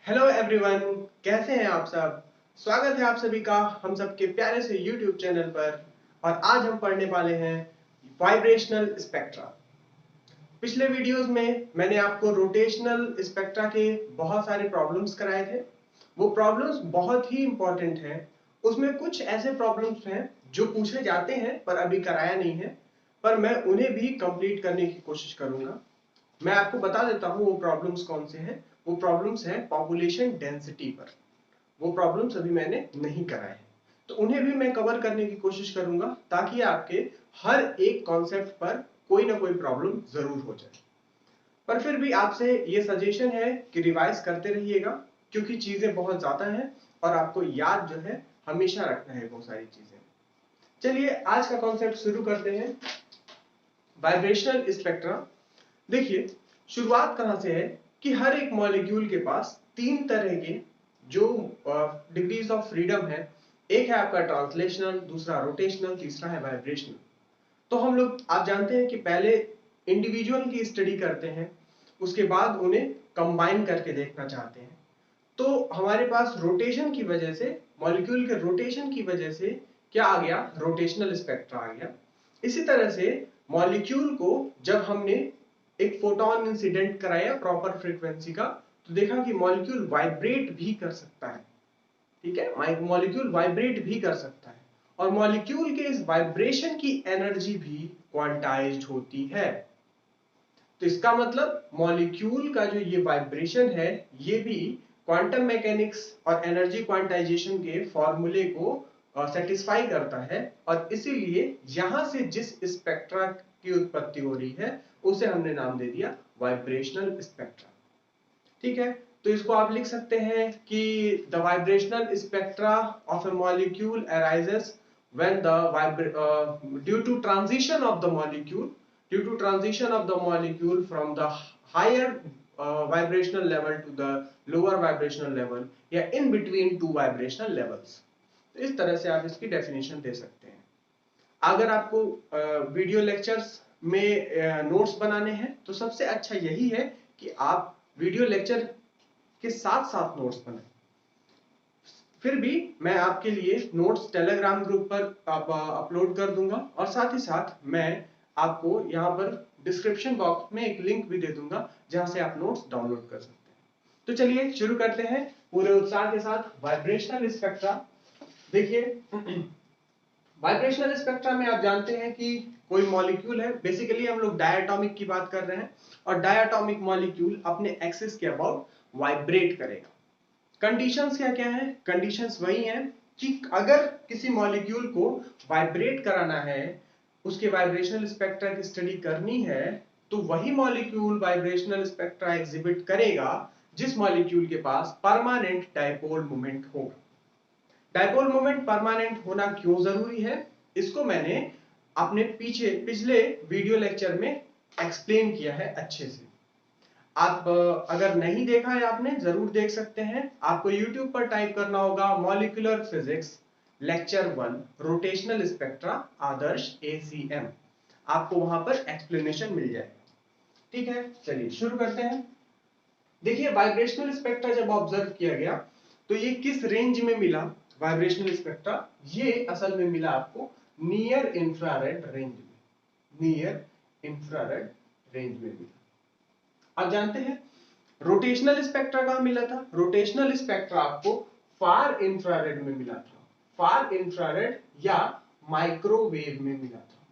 Hello everyone, कैसे हैं आप सब। स्वागत है आप सभी का हम सबके प्यारे से यूट्यूब चैनल पर। और आज हम पढ़ने वाले हैं वाइब्रेशनल स्पेक्ट्रा। पिछले वीडियोस में मैंने आपको रोटेशनल स्पेक्ट्रा के बहुत सारे प्रॉब्लम्स कराए थे। वो प्रॉब्लम्स बहुत ही इंपॉर्टेंट हैं। उसमें कुछ ऐसे प्रॉब्लम्स हैं जो पूछे जाते हैं पर अभी कराया नहीं है, पर मैं उन्हें भी कंप्लीट करने की कोशिश करूंगा। मैं आपको बता देता हूं वो प्रॉब्लम्स कौन से हैं। वो प्रॉब्लम्स हैं पॉपुलेशन डेंसिटी पर। वो प्रॉब्लम्स अभी मैंने नहीं कराए हैं, तो उन्हें भी मैं कवर करने की कोशिश करूंगा ताकि आपके हर एक कॉन्सेप्ट पर कोई ना कोई प्रॉब्लम जरूर हो जाए। पर फिर भी आपसे ये सजेशन है कि रिवाइज करते रहिएगा, क्योंकि चीजें बहुत ज्यादा हैं और आपको याद जो है हमेशा रखना है वो सारी चीजें। चलिए आज का कॉन्सेप्ट शुरू करते हैं। Vibrational spectra. देखिए, शुरुआत कहां से है कि हर एक मॉलिक्यूल के पास तीन तरह के जो डिग्रीज ऑफ फ्रीडम है। एक है आपका ट्रांसलेशनल, दूसरा रोटेशनल, तीसरा है वाइब्रेशनल। तो हम लोग आप जानते हैं कि पहले इंडिविजुअल की स्टडी करते हैं, उसके बाद उन्हें कंबाइन करके देखना चाहते हैं। तो हमारे पास रोटेशन की वजह से, मॉलिक्यूल के रोटेशन की वजह से क्या आ गया, रोटेशनल स्पेक्ट्रा आ गया। इसी तरह से मॉलिक्यूल को जब हमने एक फोटोन इंसिडेंट कराया प्रॉपर फ्रीक्वेंसी का, तो देखा कि मॉलिक्यूल वाइब्रेट भी कर सकता है। ठीक है, मॉलिक्यूल वाइब्रेट भी कर सकता है और मॉलिक्यूल के इस वाइब्रेशन की एनर्जी भी क्वांटाइज्ड होती है। तो इसका मतलब मॉलिक्यूल का जो ये वाइब्रेशन है, ये भी क्वांटम मैकेनिक्स और एनर्जी क्वांटाइजेशन के फॉर्मूले को सेटिस्फाई करता है। और इसीलिए यहां से जिस स्पेक्ट्रा की उत्पत्ति हो रही है उसे हमने नाम दे दिया वाइब्रेशनल स्पेक्ट्रा। ठीक है, तो इसको आप लिख सकते हैं कि the vibrational spectra of a molecule arises when the due to transition of the molecule due to transition of the molecule from the higher vibrational level to the lower vibrational level या in between two vibrational levels। तो इस तरह से आप इसकी definition दे सकते हैं। अगर आपको वीडियो लेक्चर्स में नोट्स बनाने हैं तो सबसे अच्छा यही है कि आप वीडियो लेक्चर के साथ साथ नोट्स बनाएं। फिर भी मैं आपके लिए नोट्स टेलीग्राम ग्रुप पर अपलोड कर दूंगा और साथ ही साथ मैं आपको यहाँ पर डिस्क्रिप्शन बॉक्स में एक लिंक भी दे दूंगा जहां से आप नोट्स डाउनलोड कर सकते हैं। तो चलिए शुरू करते हैं पूरे उत्साह के साथ वाइब्रेशनल स्पेक्ट्रा। देखिए, वाइब्रेशनल स्पेक्ट्रा में आप जानते हैं कि कोई मॉलिक्यूल है, बेसिकली हम लोग डायटोमिक की बात कर रहे हैं, और डायटोमिक मॉलिक्यूल अपने एक्सिस के अबाउट वाइब्रेट करेगा। कंडीशंस क्या क्या है, कंडीशंस वही हैं कि अगर किसी मॉलिक्यूल को वाइब्रेट कराना है, उसके वाइब्रेशनल स्पेक्ट्रा की स्टडी करनी है, तो वही मॉलिक्यूल वाइब्रेशनल स्पेक्ट्रा एग्जिबिट करेगा जिस मॉलिक्यूल के पास परमानेंट डायपोल मोमेंट होगा। डायपोल मोमेंट परमानेंट होना क्यों जरूरी है, इसको मैंने अपने पिछले वीडियो लेक्चर में एक्सप्लेन किया है अच्छे से। आप अगर नहीं देखा है आपने, जरूर देख सकते हैं। आपको YouTube पर टाइप करना होगा molecular physics lecture 1 rotational spectra Adarsh ACM। आपको वहां पर एक्सप्लेनेशन मिल जाएगा। ठीक है, चलिए शुरू करते हैं। देखिए, वाइब्रेशनल स्पेक्ट्रा जब ऑब्जर्व किया गया तो ये किस रेंज में मिला। वाइब्रेशनल स्पेक्ट्रा ये असल में मिला आपको नियर इंफ्रारेड रेंज में। नियर इंफ्रारेड रेंज में मिला। आप जानते हैं रोटेशनल स्पेक्ट्रा कहां मिला था, रोटेशनल स्पेक्ट्रा आपको फार इंफ्रारेड में मिला था। फार इंफ्रारेड या माइक्रोवेव में मिला था,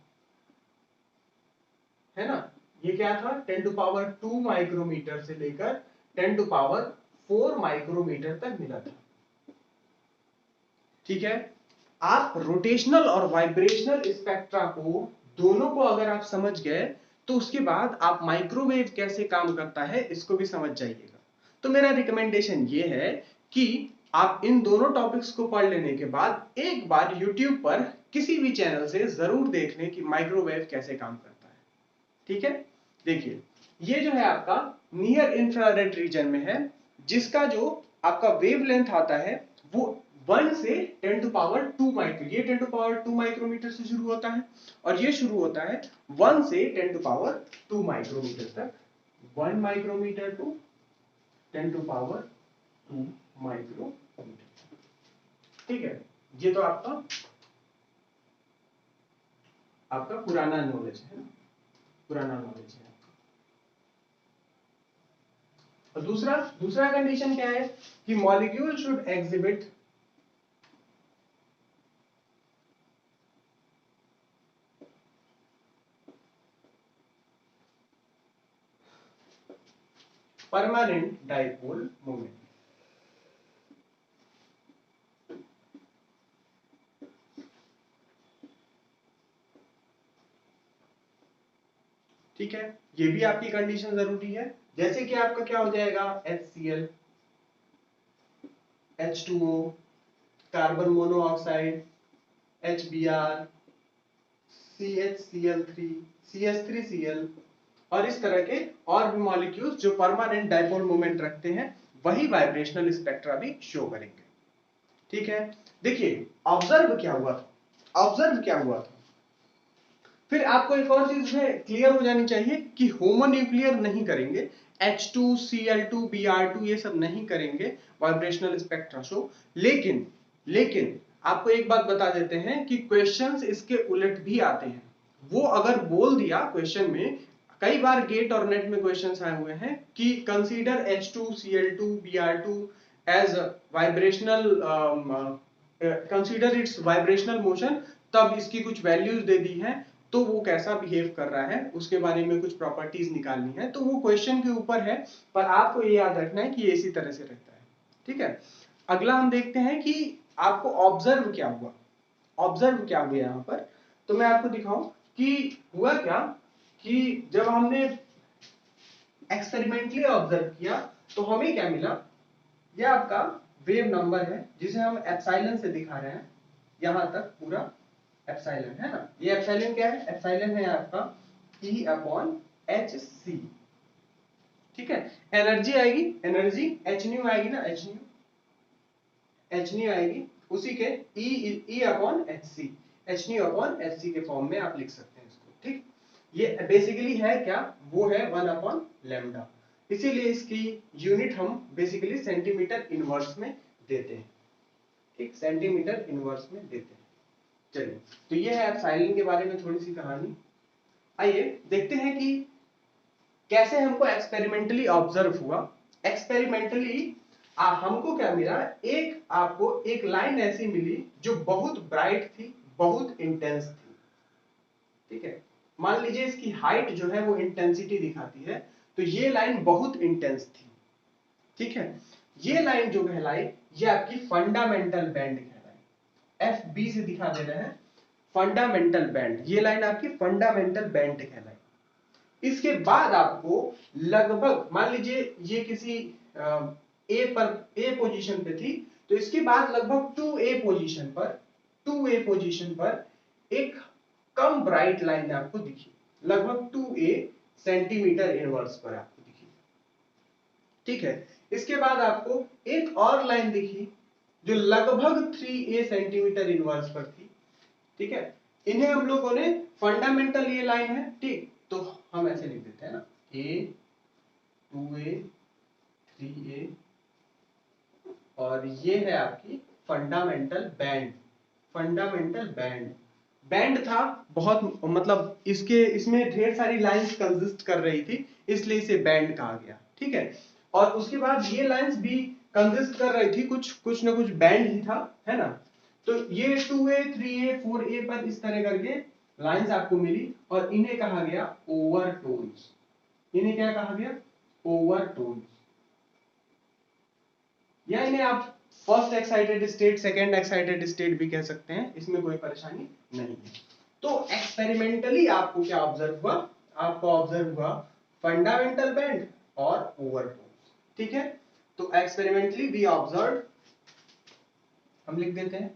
है ना। ये क्या था, 10⁻² माइक्रोमीटर से लेकर 10⁻⁴ माइक्रोमीटर तक मिला था। ठीक है, आप रोटेशनल और वाइब्रेशनल स्पेक्ट्रा को दोनों को अगर आप समझ गए तो उसके बाद आप माइक्रोवेव कैसे काम करता है इसको भी समझ जाइएगा। तो मेरा रिकमेंडेशन ये है कि आप इन दोनों टॉपिक्स को पढ़ लेने के बाद एक बार YouTube पर किसी भी चैनल से जरूर देख लें कि माइक्रोवेव कैसे काम करता है। ठीक है, देखिए ये जो है आपका नियर इंफ्रारेड रीजन में है, जिसका जो आपका वेवलेंथ आता है वो 1 से 10⁻² माइक्रो, ये 10⁻² माइक्रोमीटर से शुरू होता है और ये शुरू होता है 1 से 10⁻² माइक्रोमीटर तक। 1 माइक्रोमीटर टू 10⁻² 2 माइक्रोमीटर। ठीक है, ये तो आपका पुराना नॉलेज है ना, पुराना नॉलेज है। और दूसरा दूसरा कंडीशन क्या है कि molecule should exhibit permanent dipole moment. ठीक है, ये भी आपकी कंडीशन जरूरी है। जैसे कि आपका क्या हो जाएगा, HCl, H2O, carbon monoxide, HBr, CHCl3, CH3Cl, और इस तरह के और भी मॉलिक्यूल्स जो परमानेंट डाइपोल मोमेंट रखते हैं, वही वाइब्रेशनल स्पेक्ट्रा भी शो करेंगे। ठीक है, देखिए ऑब्जर्व क्या हुआ था, ऑब्जर्व क्या हुआ था। फिर आपको एक और चीज में क्लियर हो जानी चाहिए कि होमोन्यूक्लियर नहीं करेंगे, H2, Cl2, Br2 ये सब नहीं करेंगे वाइब्रेशनल स्पेक्ट्रा शो। लेकिन लेकिन आपको एक बात बता देते हैं कि क्वेश्चंस इसके उलट भी आते हैं। वो अगर बोल दिया क्वेश्चन में, कई बार गेट और नेट में क्वेश्चंस आए हुए हैं कि consider H2, Cl2, Br2 as vibrational, consider its vibrational motion, तब इसकी कुछ वैल्यूज दे दी हैं, तो वो कैसा बिहेव कर रहा है उसके बारे में कुछ प्रॉपर्टीज निकालनी है। तो वो क्वेश्चन के ऊपर है, पर आपको ये याद रखना है कि ये इसी तरह से रहता है। ठीक है, अगला हम देखते हैं कि आपको ऑब्जर्व क्या हुआ, ऑब्जर्व क्या हुआ यहाँ पर। तो मैं आपको दिखाऊं कि हुआ क्या, कि जब हमने एक्सपेरिमेंटली ऑब्जर्व किया तो हमें क्या मिला, यह आपका वेव नंबर है जिसे हम एप्सिलॉन से दिखा रहे हैं, यहां तक पूरा एप्सिलॉन है ना। ये एप्सिलॉन क्या है, एप्सिलॉन है आपका E/hc। ठीक है, एनर्जी आएगी, एनर्जी h न्यू आएगी ना, h न्यू आएगी, उसी के E/hc, h new upon hc के फॉर्म में आप लिख सकते हैं इसको। ठीक, ये बेसिकली है क्या, वो है 1/λ। इसीलिए इसकी यूनिट हम बेसिकली सेंटीमीटर इनवर्स में देते हैं। ठीक, सेंटीमीटर इनवर्स में देते हैं। चलिए, तो ये है एप्सिलॉन के बारे में थोड़ी सी कहानी। आइए देखते हैं कि कैसे हमको एक्सपेरिमेंटली ऑब्जर्व हुआ। एक्सपेरिमेंटली हमको क्या मिला, एक आपको एक लाइन ऐसी मिली जो बहुत ब्राइट थी, बहुत इंटेंस थी। ठीक है, मान लीजिए इसकी हाइट जो है वो इंटेंसिटी दिखाती है, तो ये लाइन बहुत इंटेंस थी। ठीक है, ये लाइन जो कहलाई, ये आपकी फंडामेंटल बैंड कहलाई, FB से दिखा दे रहे हैं, फंडामेंटल बैंड, ये लाइन आपकी फंडामेंटल बैंड कहलाई। इसके बाद आपको लगभग मान लीजिए ये किसी ए पोजीशन पे थी, तो इसके बाद लगभग 2A पोजीशन पर, 2A पोजीशन पर एक कम ब्राइट लाइन आपको दिखी, लगभग 2A सेंटीमीटर इनवर्स पर आपको दिखी। ठीक है, इसके बाद आपको एक और लाइन दिखी जो लगभग 3A सेंटीमीटर इनवर्स पर थी। ठीक है, इन्हें हम लोगों ने फंडामेंटल, ये लाइन है, ठीक, तो हम ऐसे लिख देते हैं ना, A, 2A, 3A, और ये है आपकी fundamental band. Fundamental band, band था बहुत, मतलब इसमें ढेर सारी लाइंस कंसिस्ट कर रही थी, इसलिए इसे बैंड कहा गया। ठीक है, और उसके बाद ये लाइंस भी कंसिस्ट कर रही थी, कुछ कुछ ना कुछ बैंड ही था, है ना। तो ये 2A, 3A, 4A पर इस तरह करके लाइंस आपको मिली, और इन्हें कहा गया ओवरटोन्स। इन्हें क्या कहा गया, ओवरटोन्स, या इन्हें आप first excited state, second excited state भी कह सकते हैं, इसमें कोई परेशानी नहीं है। तो एक्सपेरिमेंटली आपको क्या ऑब्जर्व हुआ, आपको ऑब्जर्व हुआ फंडामेंटल बैंड और ओवरटोन्स। ठीक है, तो एक्सपेरिमेंटली वी ऑब्जर्व, हम लिख देते हैं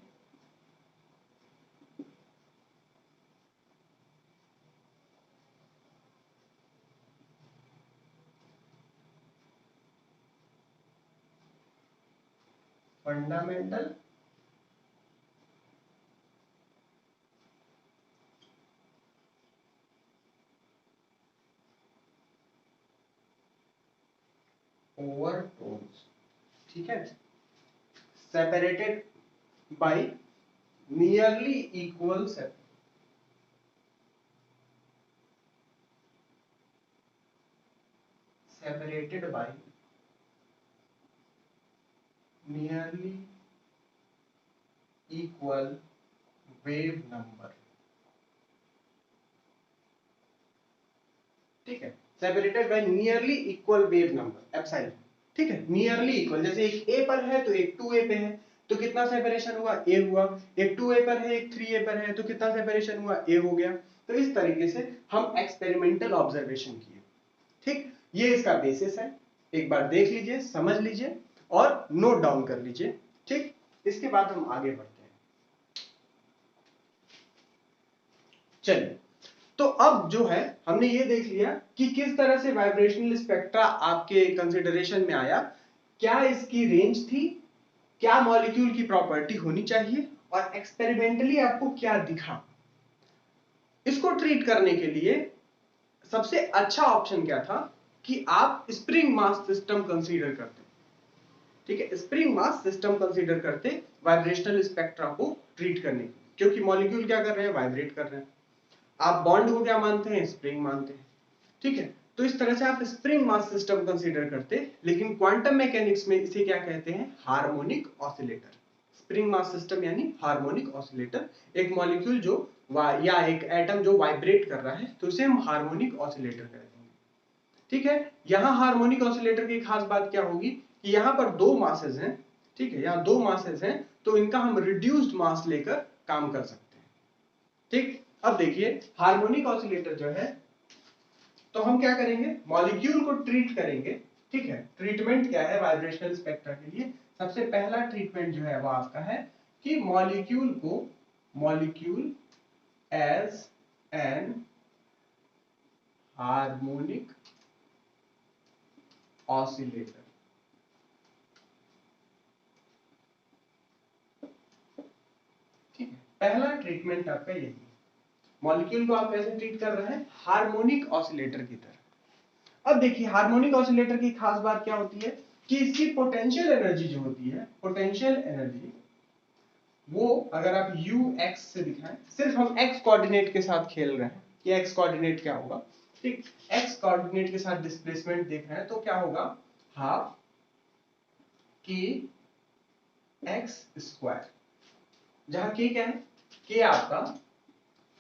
फंडामेंटल ओवरटोन्स। ठीक है, separated by nearly equal separated by nearly equal wave number, ठीक है, separated by nearly equal wave number epsilon, ठीक है, नियरली इक्वल, जैसे एक ए पर है तो एक 2a पे है तो कितना सेपरेशन हुआ, a हुआ, एक 2a पर है एक 3a पर है तो कितना सेपरेशन हुआ, a हो गया। तो इस तरीके से हम एक्सपेरिमेंटल ऑब्जर्वेशन किए, ठीक, ये इसका बेसिस है, एक बार देख लीजिए, समझ लीजिए और नोट डाउन कर लीजिए, ठीक। इसके बाद हम आगे बढ़ते हैं। चलिए, तो अब जो है हमने ये देख लिया कि किस तरह से वाइब्रेशनल स्पेक्ट्रा आपके कंसिडरेशन में आया, क्या इसकी रेंज थी, क्या मॉलिक्यूल की प्रॉपर्टी होनी चाहिए और एक्सपेरिमेंटली आपको क्या दिखा। इसको ट्रीट करने के लिए सबसे अच्छा ऑप्शन क्या था कि आप स्प्रिंग मास सिस्टम कंसीडर करते, ठीक है, स्प्रिंग मास सिस्टम कंसीडर करते वाइब्रेशनल स्पेक्ट्रा को ट्रीट करने के लिए, क्योंकि मॉलिक्यूल क्या कर रहे हैं, वाइब्रेट कर रहे हैं। आप बॉन्ड को क्या मानते हैं, स्प्रिंग मानते हैं, ठीक है। तो इस तरह से आप स्प्रिंग मास सिस्टम कंसीडर करते, लेकिन क्वांटम मैकेनिक्स में इसे क्या कहते हैं, harmonic oscillator. Spring mass system यानी हार्मोनिक ऑसिलेटर, एक मॉलिक्यूल जो या एक एटम जो वाइब्रेट कर रहा है तो उसे हम हार्मोनिक ऑसिलेटर कहते हैं, ठीक है। यहां हार्मोनिक ऑसिलेटर की खास बात क्या होगी कि यहां पर दो मासेस हैं, ठीक है, यहां दो मासेस हैं तो इनका हम रिड्यूस्ड मास लेकर काम कर सकते हैं, ठीक। अब देखिए हार्मोनिक ऑसिलेटर जो है, तो हम क्या करेंगे, मॉलिक्यूल को ट्रीट करेंगे, ठीक है। ट्रीटमेंट क्या है वाइब्रेशनल स्पेक्ट्रा के लिए, सबसे पहला ट्रीटमेंट जो है वो आपका है कि molecule as an harmonic oscillator, ठीक है, पहला ट्रीटमेंट आपका यही है। मॉलिक्यूल को आप कैसे ट्रीट कर रहे हैं, हार्मोनिक ऑसिलेटर की तरह। अब देखिए हार्मोनिक ऑसिलेटर की खास बात क्या होती है कि इसकी पोटेंशियल एनर्जी जो होती है, पोटेंशियल एनर्जी वो अगर आप ux से दिखाएं, सिर्फ हम x कोऑर्डिनेट के साथ खेल रहे हैं कि x कोऑर्डिनेट क्या होगा, ठीक, x कोऑर्डिनेट के साथ डिस्प्लेसमेंट देख रहे हैं तो क्या होगा, हाफ k x स्क्वायर, जहां k क्या है, k आपका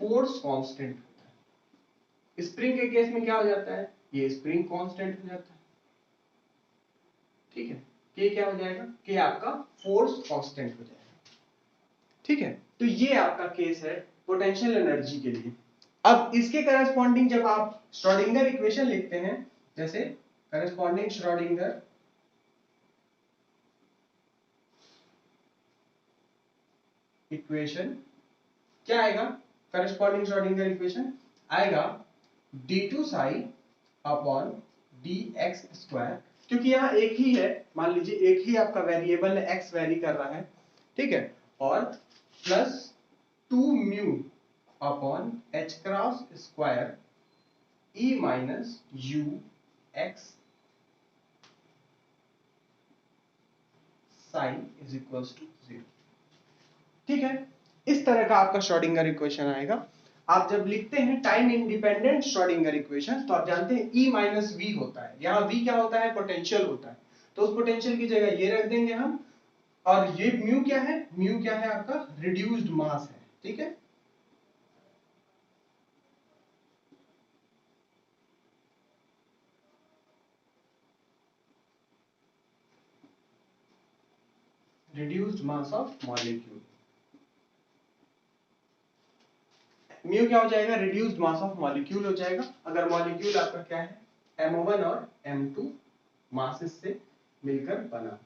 फोर्स कांस्टेंट होता है। स्प्रिंग के केस में क्या हो जाता है, ये स्प्रिंग कांस्टेंट हो जाता है, ठीक है, k क्या हो जाएगा, k आपका फोर्स कांस्टेंट हो जाएगा, ठीक है। तो ये आपका केस है पोटेंशियल एनर्जी के लिए। अब इसके करस्पॉन्डिंग जब आप श्रोडिंगर इक्वेशन लिखते हैं, जैसे करस्पॉन्डिंग श्रोडिंगर इक्वेशन क्या आएगा, करस्पॉन्डिंग श्रोडिंगर इक्वेशन आएगा d2 psi upon dx square, क्योंकि यहाँ एक ही है, मान लीजिए एक ही आपका वेरिएबल है, x वेरी कर रहा है, ठीक है, और plus 2 mu upon h cross square e minus u x psi is equals to 0, ठीक है। इस तरह का आपका श्रोडिंगर इक्वेशन आएगा। आप जब लिखते हैं टाइम इंडिपेंडेंट श्रोडिंगर इक्वेशन तो आप जानते हैं E माइनस वी होता है, यहाँ V क्या होता है, पोटेंशियल होता है, तो उस पोटेंशियल की जगह ये रख देंगे हम, और ये म्यू क्या है, म्यू क्या है आपका रिड्यूस्ड मास है, ठीक है। Reduced mass of molecule, mu क्या हो जाएगा, रिड्यूस्ड मास ऑफ मॉलिक्यूल हो जाएगा, अगर मॉलिक्यूल आपका क्या है, M1 और M2 मासेस से मिलकर बना,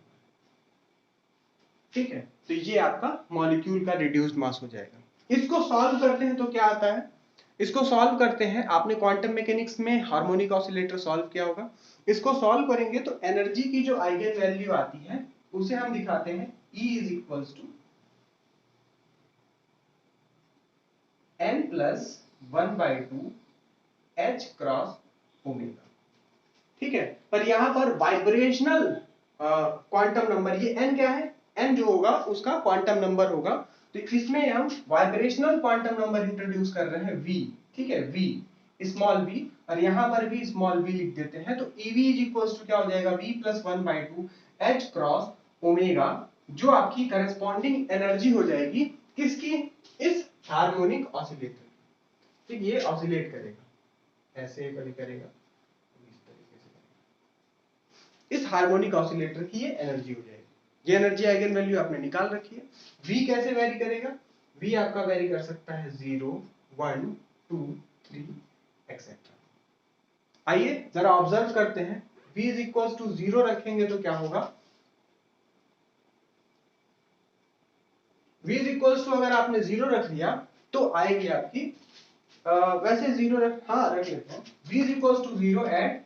ठीक है। तो ये आपका मॉलिक्यूल का रिड्यूस्ड मास हो जाएगा। इसको सॉल्व करते हैं तो क्या आता है, इसको सॉल्व करते हैं, आपने क्वांटम मैकेनिक्स में हार्मोनिक ऑसिलेटर सॉल्व किया होगा, इसको सॉल्व करेंगे तो एनर्जी की जो आइगन वैल्यू आती है उसे हम दिखाते हैं E is equals to n plus 1/2 h cross omega, ठीक है। पर यहां पर वाइब्रेशनल क्वांटम नंबर, ये n क्या है, n जो होगा उसका क्वांटम नंबर होगा। तो इसमें हम वाइब्रेशनल क्वांटम नंबर इंट्रोड्यूस कर रहे हैं v, ठीक है, v स्मॉल v, और यहां पर भी स्मॉल v लिख देते हैं। तो ev इज इक्वल्स टू क्या हो जाएगा, v plus 1/2 h cross omega, जो आपकी करस्पॉन्डिंग एनर्जी हो जाएगी किसकी, इस हार्मोनिक ऑसिलेटर। ठीक, ये ऑसिलेट करेगा, ऐसे कभी करेगा, इस तरीके से करेगा, इस हार्मोनिक ऑसिलेटर की ये एनर्जी हो जाएगी। ये एनर्जी आइगन वैल्यू आपने निकाल रखी है। v कैसे वेरी करेगा, v आपका वेरी कर सकता है 0 1 2 3 एक्सेट्रा। आइए जरा ऑब्जर्व करते हैं, v इज इक्वल टू 0 रखेंगे तो क्या होगा, v इज इक्वल टू अगर आपने 0 रख लिया तो आएगी आपकी वैसे 0 रख, हाँ रख लेते हैं, v is equal to 0 at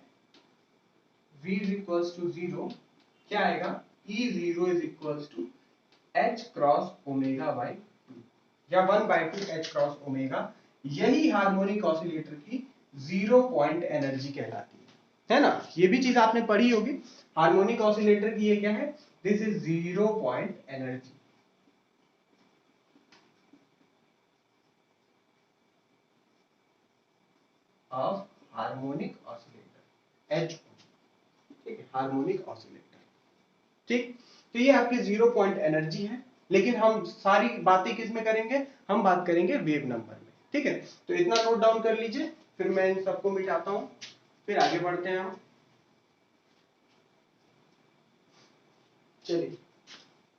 v is equal to 0 क्या आएगा, E0 is equal to h cross omega by 2 या 1/2 h क्रॉस ओमेगा। यही हार्मोनिक ऑसिलेटर की 0 पॉइंट एनर्जी कहलाती है ना। ये भी चीज आपने पढ़ी होगी, हार्मोनिक ऑसिलेटर की ये क्या है, this is 0 point energy of harmonic oscillator, H, ठीक है, हार्मोनिक ऑसिलेटर। ठीक, तो ये आपकी 0 पॉइंट एनर्जी है, लेकिन हम सारी बातें किस में करेंगे, हम बात करेंगे वेव नंबर में। ठीक है, तो इतना नोट डाउन कर लीजिए, फिर मैं इन सबको मिटाता हूं, फिर आगे बढ़ते हैं हम। चलिए,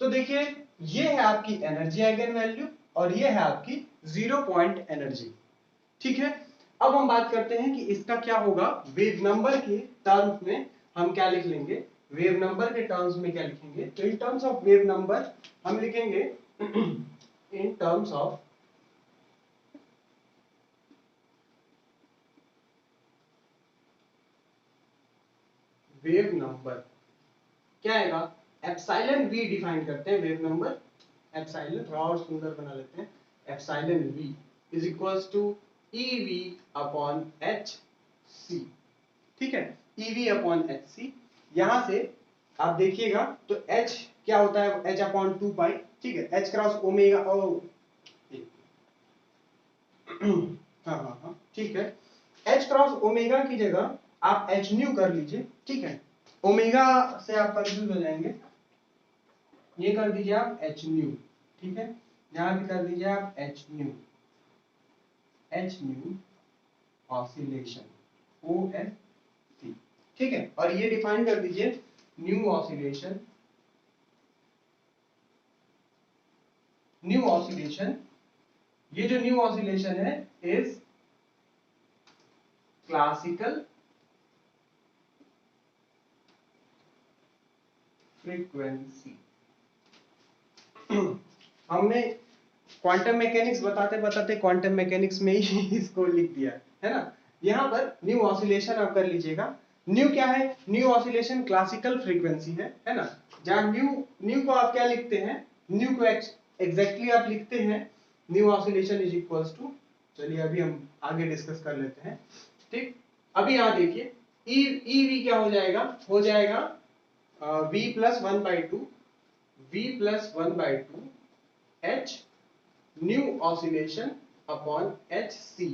तो देखिए ये है आपकी एनर्जी आइगन वैल्यू और ये है आपकी 0 पॉइंट एनर्जी। ठीक है, अब हम बात करते हैं कि इसका क्या होगा वेव नंबर के टर्म्स में, हम क्या लिख लेंगे, वेव नंबर के टर्म्स में क्या लिखेंगे, तो in terms of wave number हम लिखेंगे in terms of wave number क्या आएगा, एप्सिलॉन v डिफाइन करते हैं वेव नंबर, एप्सिलॉन और सुंदर बना लेते हैं, epsilon v is equals to ev upon hc। ठीक है, ev अपॉन hc, यहां से आप देखिएगा तो h क्या होता है, h अपॉन 2 पाई, ठीक है, h क्रॉस ओमेगा, हाँ ठीक है, h क्रॉस ओमेगा की जगह आप h न्यू कर लीजिए। ठीक है, ओमेगा से आप कंफ्यूज हो जाएंगे, ये कर दीजिए आप h न्यू, ठीक है, यहां भी कर दीजिए आप h new, h nu oscillation, OSC। ठीक है, और ये डिफाइन कर दीजिए न्यू ऑसिलेशन, न्यू ऑसिलेशन, ये जो न्यू ऑसिलेशन है इज क्लासिकल फ्रीक्वेंसी। हमने क्वांटम मैकेनिक्स बताते बताते क्वांटम मैकेनिक्स में ही इसको लिख दिया है ना। यहां पर न्यू ऑसिलेशन आप कर लीजिएगा, न्यू क्या है, न्यू ऑसिलेशन क्लासिकल फ्रीक्वेंसी है ना। जहां न्यू को आप क्या लिखते हैं, न्यू को एग्जैक्टली आप लिखते हैं nu oscillation is equals to, चलिए अभी हम आगे डिस्कस कर लेते हैं। ठीक, अभी यहां देखिए ईवी क्या हो जाएगा v plus 1/2 v plus 1/2 h nu oscillation upon H C,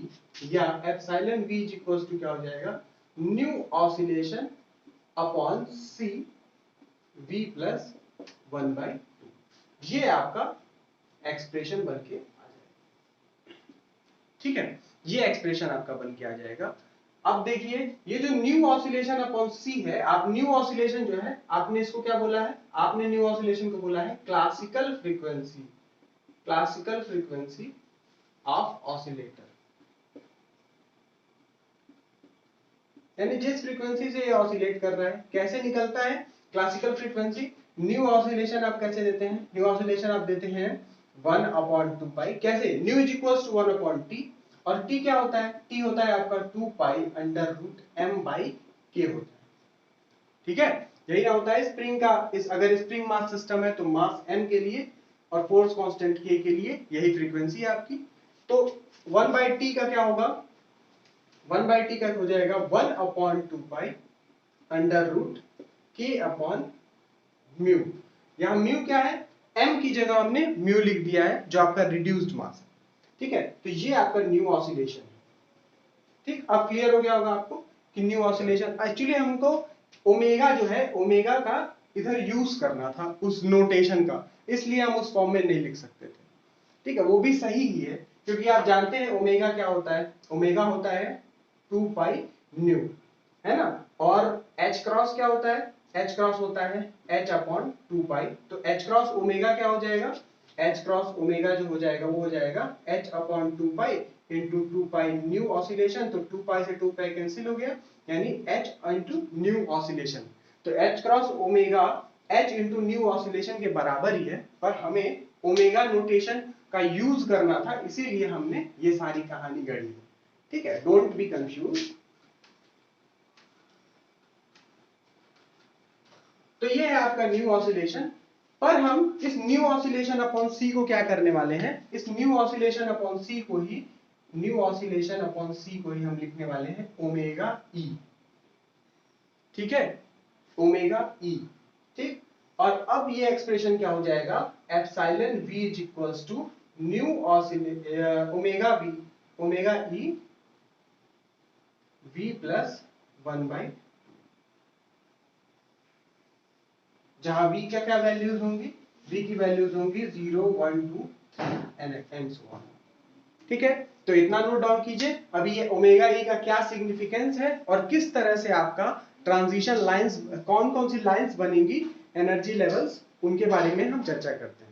या epsilon v is equals to क्या हो जाएगा, nu oscillation upon C v plus 1/2। ये आपका एक्सप्रेशन बन के आ जाएगा। ठीक है, ये एक्सप्रेशन आपका बन के आ जाएगा। अब देखिए ये जो न्यू ऑसिलेशन अपॉन सी है, आप न्यू ऑसिलेशन जो है आपने इसको क्या बोला है, आपने न्यू ऑसिलेशन को बोला है classical frequency, classical frequency of oscillator, यानी जिस फ्रीक्वेंसी से ये ऑसिलेट कर रहा है। कैसे निकलता है क्लासिकल फ्रीक्वेंसी, न्यू ऑसिलेशन आप कैसे देते हैं, न्यू ऑसिलेशन आप देते हैं 1/2 पाई, कैसे, new is equals to 1/t, और t क्या होता है, t होता है आपका 2 pi under root m by k होता है। ठीक है, यही ना होता है स्प्रिंग का, इस अगर स्प्रिंग मास सिस्टम है तो मास m के लिए और फोर्स कांस्टेंट k के लिए यही फ्रीक्वेंसी है आपकी। तो 1/t का क्या होगा, 1/t का हो जाएगा 1/2 pi under root k upon mu. यहाँ म्यू क्या है, m की जगह हमने म्यू लिख दिया है जो आपका रिड्यूस्ड मास है। ठीक है, तो ये आपका न्यू ऑसिलेशन है। ठीक, अब क्लियर हो गया होगा आपको कि न्यू ऑसिलेशन एक्चुअली हमको ओमेगा जो है, ओमेगा का इधर यूज करना था उस नोटेशन का, इसलिए हम उस फॉर्म में नहीं लिख सकते थे। ठीक है, वो भी सही ही है क्योंकि आप जानते हैं ओमेगा क्या होता है, ओमेगा होता है 2 पाई न्यू, है ना। और h क्रॉस क्या होता है, h क्रॉस होता है h अपॉन 2 पाई। तो h क्रॉस ओमेगा क्या हो जाएगा, h क्रॉस ओमेगा जो हो जाएगा वो हो जाएगा h upon 2 pi into 2 pi nu oscillation. तो 2 पाई से 2 पाई कैंसिल हो गया, यानी h इंटू न्यू ऑसिलेशन। तो h cross omega h into new oscillation के बराबर ही है, पर हमें ओमेगा नोटेशन का यूज करना था, इसीलिए हमने ये सारी कहानी गढ़ी है। ठीक है, डोंट बी कंफ्यूज। तो ये है आपका न्यू ऑसिलेशन। पर हम इस न्यू ऑसिलेशन अपॉन सी को क्या करने वाले हैं, इस न्यू ऑसिलेशन अपॉन सी को ही, न्यू ऑसिलेशन अपॉन सी को ही हम लिखने वाले हैं ओमेगा ई। ठीक है, ओमेगा ई। ठीक, और अब ये एक्सप्रेशन क्या हो जाएगा, epsilon v is equals to nu omega v, omega E V plus 1/, जहां v क्या क्या वैल्यूज होंगी, v की वैल्यूज होंगी 0 1 2 एंड सो ऑन। ठीक है, तो इतना नोट डाउन कीजिए। अभी ये ओमेगा ई का क्या सिग्निफिकेंस है और किस तरह से आपका ट्रांजिशन लाइंस, कौन कौन सी लाइंस बनेंगी, एनर्जी लेवल्स, उनके बारे में हम चर्चा करते हैं।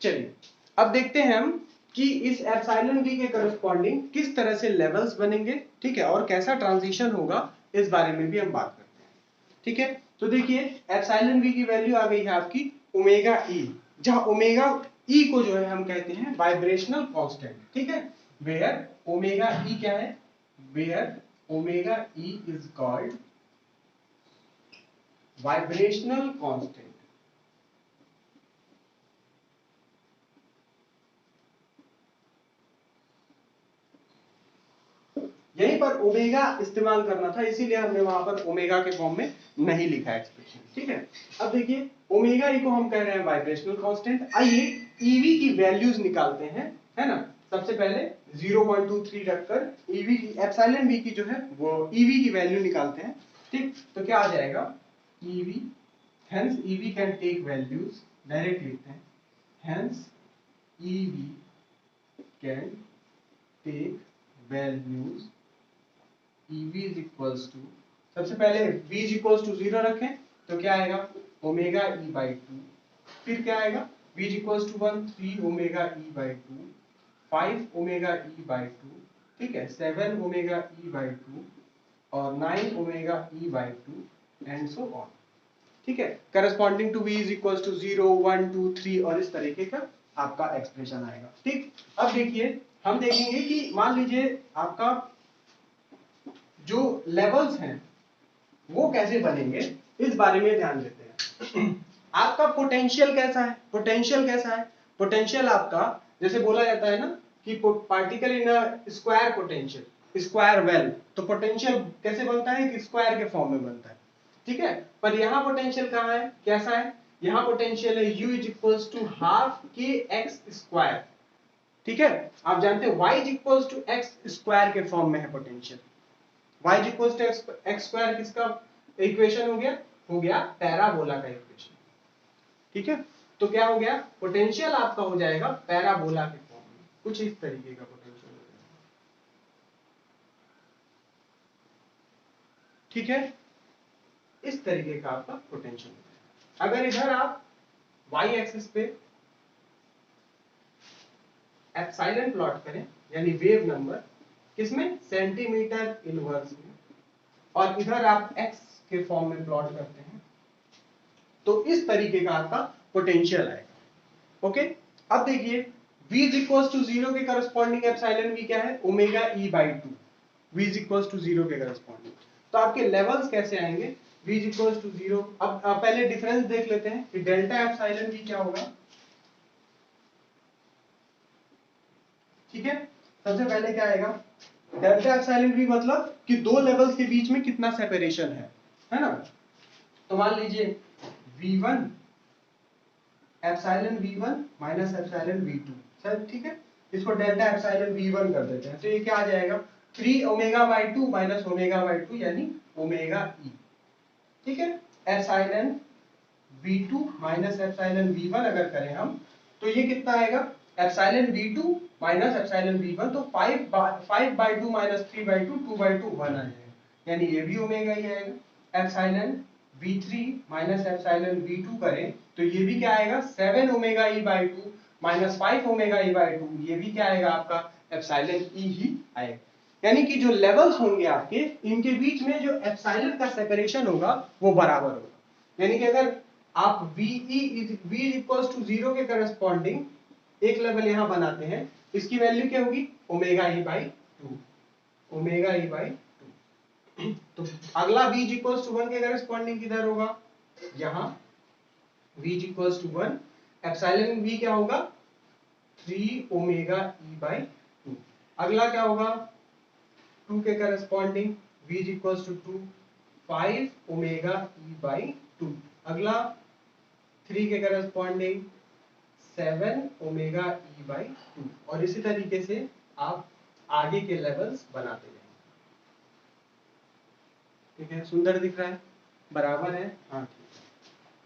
चलिए अब देखते हैं हम कि इस एप्सिलॉन वी के करस्पॉन्डिंग किस तरह से लेवल्स बनेंगे। ठीक है, और कैसा ट्रांजिशन होगा इस बारे में भी हम बात करते हैं। ठीक है, तो देखिए एप्सिलॉन वी की वैल्यू आ गई है आपकी ओमेगा ई, जहां ओमेगा ई को जो है हम कहते हैं वाइब्रेशनल कांस्टेंट। ठीक है, वेयर ओमेगा ई क्या है, where omega e is called vibrational constant. यहीं पर ओमेगा इस्तेमाल करना था, इसीलिए हमने वहां पर ओमेगा के फॉर्म में नहीं लिखा एक्सप्रेशन। ठीक है, अब देखिए ओमेगा ई को हम कह रहे हैं वाइब्रेशनल कांस्टेंट। आइए ईवी की वैल्यूज निकालते हैं, है ना। सबसे पहले 0.23 रखकर ईवी की, एप्सिलॉन वी की जो है वो ईवी की वैल्यू निकालते हैं। ठीक, तो क्या आ जाएगा, e v, hence e v can take values, direct लिखते हैं, hence e v can take values EV is equals to, सबसे पहले V is equals to 0 रखें तो क्या आएगा ओमेगा E by 2, फिर क्या आएगा V is equals to 1 3 omega E by 2, 5 omega E by 2, ठीक है 7 ओमेगा E by 2 और 9 omega E by 2 and so on. ठीक है, corresponding to V is equals to 0 1 2 3 और इस तरीके का आपका एक्सप्रेशन आएगा। ठीक, अब देखिए हम देखेंगे कि मान लीजिए आपका जो लेवल्स हैं वो कैसे बनेंगे, इस बारे में ध्यान देते हैं। आपका पोटेंशियल कैसा है, पोटेंशियल कैसा है, पोटेंशियल आपका जैसे बोला जाता है ना कि particle in a square potential, square well, तो पोटेंशियल कैसे बनता है कि स्क्वायर के फॉर्म में बनता है। ठीक है, पर यहाँ पोटेंशियल कहाँ है, कैसा है, यहाँ पोटेंशियल है u is equals to half k x square. ठीक है, आप जानते हैं y is equals to x square के फॉर्म में है potential. y is equals to x square किसका इक्वेशन हो गया पैराबोला का इक्वेशन। ठीक है, तो क्या हो गया, पोटेंशियल आपका हो जाएगा पैराबोला के फॉर्म में, कुछ इस तरीके का पोटेंशियल हो जाएगा। ठीक है, इस तरीके का आपका पोटेंशियल हो जाएगा। अगर इधर आप y एक्सिस पे एप्सिलॉन प्लॉट करें, यानी वेव नंबर किसमें, सेंटीमीटर इनवर्स में, और इधर आप x के फॉर्म में प्लॉट करते हैं, तो इस तरीके का आपका पोटेंशियल आएगा। ओके, अब देखिए v is equals to 0 के करस्पॉन्डिंग एप्सिलॉन v क्या है, omega e by 2, v is equals to 0 के करस्पॉन्डिंग। तो आपके लेवल्स कैसे आएंगे, v is equals to 0। अब पहले डिफरेंस देख लेते हैं कि डेल्टा एप्सिलॉन v क्या होगा। ठीक है, सबसे पहले क्या आएगा, डेल्टा एप्सिलॉन v मतलब कि दो लेवल्स के बीच में कितना सेपरेशन है ना। तो मान लीजिए V1 epsilon V1 minus epsilon V2, sir ठीक है, इसको डेल्टा एप्सिलॉन V1 कर देते हैं, तो ये क्या आ जाएगा 3 omega by 2 minus omega by 2 यानी ओमेगा ई, ठीक है। Epsilon V2 minus epsilon V1 अगर करें हम तो ये कितना आएगा, epsilon V2 minus epsilon V1, तो 5 बाई 2 माइनस 3 बाई 2 2 बाई 2 1 आ जाएगा, यानी ये भी ओमेगा ही आएगा। Epsilon V3 minus epsilon V2 करें तो ये भी क्या आएगा 7 omega E by 2 minus 5 omega E by 2, ये भी क्या आएगा आपका एप्सिलॉन ई ही आएगा। यानी कि जो लेवल्स होंगे आपके, इनके बीच में जो एप्सिलॉन का सेपरेशन होगा वो बराबर होगा। यानी कि अगर आप V इक्वल्स टू 0 के करस्पॉन्डिंग एक लेवल यहां बनाते हैं, इसकी वैल्यू क्या होगी omega E by 2, omega E by 2। तो अगला V इक्वल्स टू 1 के करस्पॉन्डिंग किधर होगा, यहां V equals to 1, epsilon V क्या होगा 3 ओमेगा ई बाई 2। अगला क्या होगा 2 के corresponding V equals to 2 5 omega E by 2। अगला 3 के करस्पॉन्डिंग 7 ओमेगा ई बाई 2, और इसी तरीके से आप आगे के लेवल्स बनाते जाएंगे। ठीक है, सुंदर दिख रहा है, बराबर है, हाँ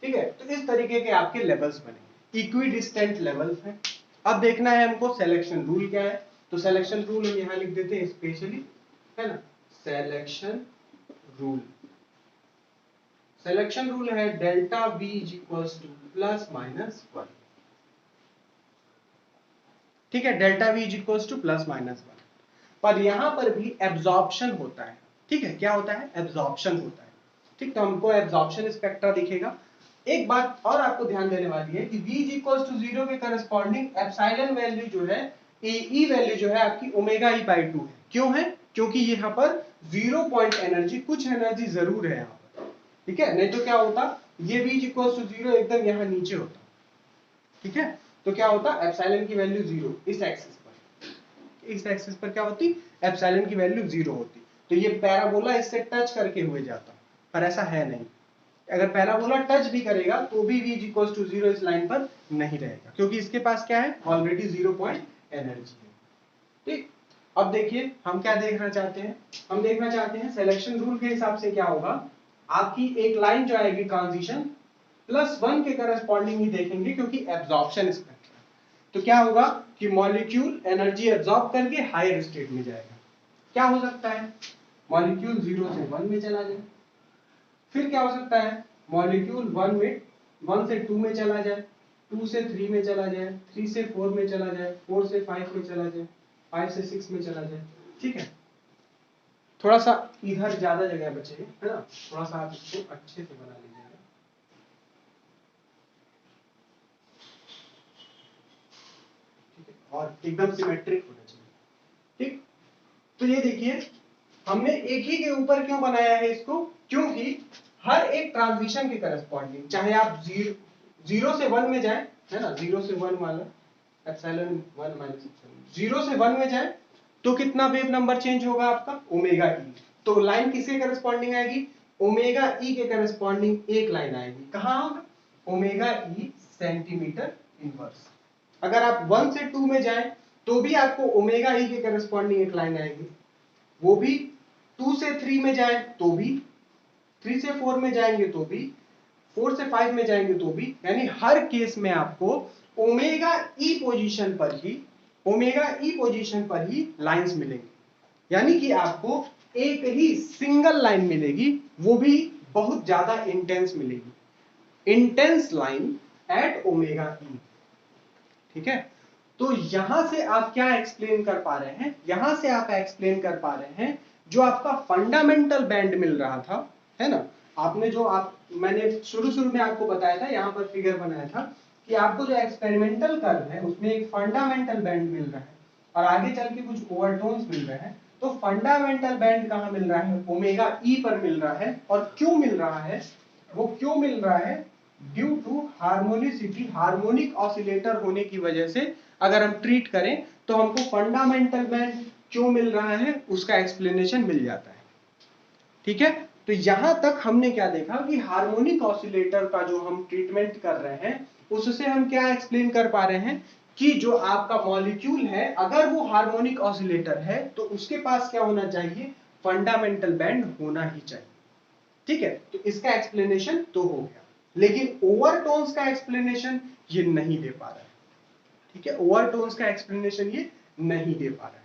ठीक है। तो इस तरीके के आपके लेवल्स बनेंगे, इक्विडिस्टेंट लेवल्स हैं। अब देखना है हमको सिलेक्शन रूल क्या है, तो सिलेक्शन रूल हम यहां लिख देते हैं स्पेशली, है ना, सिलेक्शन रूल। सिलेक्शन रूल है delta V equals to plus minus 1, ठीक है, delta V equals to plus minus 1। पर यहां पर भी एब्जॉर्प्शन होता है, ठीक है, क्या होता है एब्जॉर्प्शन होता है, ठीक। तो हमको एब्जॉर्प्शन स्पेक्ट्रा दिखेगा। एक बात और आपको ध्यान देने वाली है कि V इक्वल्स टू 0 के करस्पॉन्डिंग एप्सिलॉन वैल्यू जो है, ई वैल्यू जो है आपकी ओमेगा ई बाई 2 है। क्यों है, क्योंकि यहाँ पर 0 पॉइंट एनर्जी, कुछ एनर्जी जरूर है यहाँ पर, ठीक है, नहीं तो क्या होता ये V इक्वल्स टू 0 एकदम यहाँ नीचे होता, ठीक है। तो क्या होता एप्सिलॉन की वैल्यू 0 इस एक्सिस पर, इस एक्सिस पर क्या होती एप्सिलॉन की वैल्यू 0 होती, तो ये पैराबोला इससे टच करके हुए जाता, पर ऐसा है नहीं। अगर पैराबोला टच भी करेगा तो भी V इक्वल्स टू 0 इस लाइन पर नहीं रहेगा, क्योंकि इसके पास क्या है ऑलरेडी 0 पॉइंट एनर्जी है, ठीक। अब देखिए हम क्या देखना चाहते हैं, हम देखना चाहते हैं सिलेक्शन रूल के हिसाब से क्या होगा, आपकी एक लाइन जो आएगी ट्रांजिशन +1 के करस्पॉन्डिंग ही देखेंगे, क्योंकि एब्जॉर्प्शन स्पेक्ट्रम। तो क्या होगा कि मॉलिक्यूल एनर्जी एब्जॉर्ब करके हायर स्टेट में जाएगा। क्या हो सकता है मॉलिक्यूल 0 से 1 में चला जाए, फिर क्या हो सकता है मॉलिक्यूल 1 से 2 में चला जाए, 2 से 3 में चला जाए, 3 से 4 में चला जाए, 4 से 5 में चला जाए, 5 से 6 में चला जाए, ठीक है। थोड़ा सा इधर ज्यादा जगह बचे है ना, थोड़ा सा आप इसको अच्छे से बना लीजिएगा, ठीक है, और एकदम सिमेट्रिक होना चाहिए, ठीक। तो ये देखिए हमने एक ही के ऊपर क्यों बनाया है इसको, क्योंकि हर एक ट्रांजिशन के करस्पॉन्डिंग, चाहे आप 0 से 1 में जाए, है ना, 0 से 1 वाला एप्सिलॉन 1 माइनस 0 से 1 में जाए तो कितना वेव नंबर चेंज होगा आपका ओमेगा ई। तो लाइन किसके करस्पॉन्डिंग आएगी ओमेगा ई के करस्पॉन्डिंग एक लाइन आएगी, कहां ओमेगा ई सेंटीमीटर इनवर्स। अगर आप 1 से 2 में जाए तो भी आपको ओमेगा ई के करस्पॉन्डिंग एक लाइन आएगी, वो भी 2 से 3 में जाए तो भी, 3 से 4 में जाएंगे तो भी, 4 से 5 में जाएंगे तो भी, यानी हर केस में आपको ओमेगा ई पोजीशन पर ही, ओमेगा ई पोजीशन पर ही लाइंस मिलेंगी। यानी कि आपको एक ही सिंगल लाइन मिलेगी, वो भी बहुत ज्यादा इंटेंस मिलेगी, इंटेंस लाइन एट ओमेगा ई, ठीक है। तो यहां से आप क्या एक्सप्लेन कर पा रहे हैं, यहां से आप एक्सप्लेन कर पा रहे हैं जो आपका फंडामेंटल बैंड मिल रहा था, है ना, आपने जो मैंने शुरू में आपको बताया था, यहां पर फिगर बनाया था कि आपको जो एक्सपेरिमेंटल कर्व है उसमें एक फंडामेंटल बैंड मिल रहा है और आगे चल के कुछ ओवरटोन्स मिल रहे हैं। तो फंडामेंटल बैंड कहां मिल रहा है ओमेगा ई पर मिल रहा है, और क्यों मिल रहा है, वो क्यों मिल रहा है due to harmonicity, harmonic oscillator होने की वजह से अगर हम ट्रीट करें तो हमको फंडामेंटल बैंड क्यों मिल रहा है उसका एक्सप्लेनेशन मिल जाता है, ठीक है। तो यहां तक हमने क्या देखा कि हार्मोनिक ऑसिलेटर का जो हम ट्रीटमेंट कर रहे हैं उससे हम क्या एक्सप्लेन कर पा रहे हैं कि जो आपका मॉलिक्यूल है अगर वो हार्मोनिक ऑसिलेटर है तो उसके पास क्या होना चाहिए, फंडामेंटल बैंड होना ही चाहिए। ठीक है, तो इसका एक्सप्लेनेशन तो हो गया, लेकिन ओवरटोन्स का एक्सप्लेनेशन ये नहीं दे पा रहा है। ठीक है, ओवरटोन्स का एक्सप्लेनेशन ये नहीं दे पा रहा है।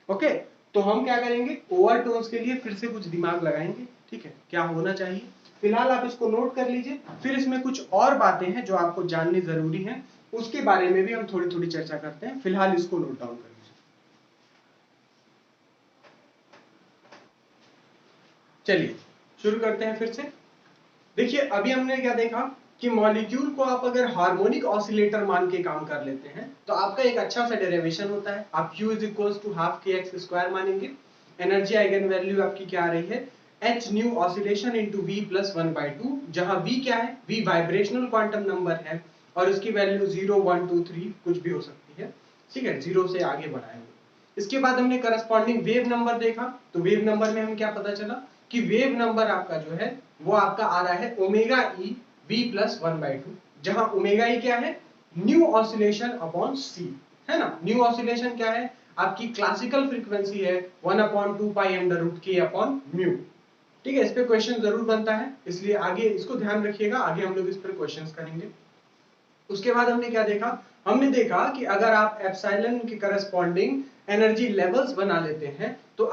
ओके, तो हम क्या करेंगे, ओवरटोन्स के लिए फिर से कुछ दिमाग लगाएंगे। ठीक है, क्या होना चाहिए, फिलहाल आप इसको नोट कर लीजिए, फिर इसमें कुछ और बातें हैं जो आपको जाननी जरूरी है, उसके बारे में भी हम थोड़ी थोड़ी चर्चा करते हैं। फिलहाल इसको नोट डाउन कर लीजिए। चलिए शुरू करते हैं फिर से। देखिए अभी हमने क्या देखा कि मॉलिक्यूल को आप अगर हार्मोनिक ऑसिलेटर मान के काम कर लेते हैं तो आपका एक अच्छा सा डेरिवेशन होता है। आप Q is equal to half k x square मानेंगे। एनर्जी आइगन वैल्यू आपकी क्या आ रही है, h nu oscillation into v plus 1/2, जहां वी क्या है, वी वाइब्रेशनल क्वांटम नंबर है और उसकी वैल्यू 0 1 2 3 कुछ भी हो सकती है। ठीक है, 0 से आगे बढ़ाएंगे। इसके बाद हमने करस्पॉन्डिंग वेव नंबर देखा, तो वेव नंबर में हमें क्या पता चला कि वेव नंबर आपका जो है वो आपका आ रहा है ओमेगा ई वी प्लस 1/2, जहां ओमेगा ई क्या है, न्यू ऑसिलेशन अपॉन सी, है ना। न्यू ऑसिलेशन क्या है, आपकी क्लासिकल फ्रीक्वेंसी है 1/2 पाई अंडर रूट के अपॉन म्यू। ठीक है, इस पे क्वेश्चन जरूर बनता है, इसलिए आगे इसको ध्यान रखिएगा, आगे हम लोग इस पर क्वेश्चंस करेंगे। उसके बाद हमने क्या देखा, हमने देखा कि अगर आप एप्सिलॉन के करस्पॉन्डिंग एनर्जी लेवल्स बना लेते हैं तो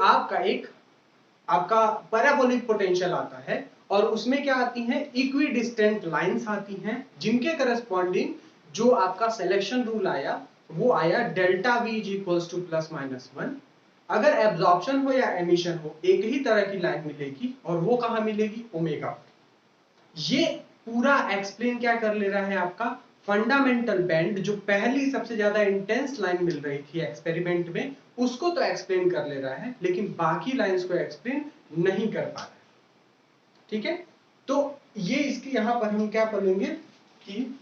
आपका पैराबोलिक पोटेंशियल आता है और उसमें क्या आती हैं, इक्विडिस्टेंट लाइंस आती हैं जिनके करस्पॉन्डिंग जो आपका सिलेक्शन रूल आया वो आया delta v is equals to plus minus 1। अगर एब्जॉर्प्शन हो या एमिशन हो एक ही तरह की लाइन मिलेगी और वो कहां मिलेगी, ओमेगा। ये पूरा एक्सप्लेन क्या कर ले रहा है, आपका फंडामेंटल बैंड जो पहली सबसे ज्यादा इंटेंस लाइन मिल रही थी एक्सपेरिमेंट में उसको तो एक्सप्लेन कर ले रहा है, लेकिन बाकी लाइंस को एक्सप्लेन नहीं कर पा रहा है। ठीक है, तो ये इसकी यहां पर हम क्या पढ़ेंगे कि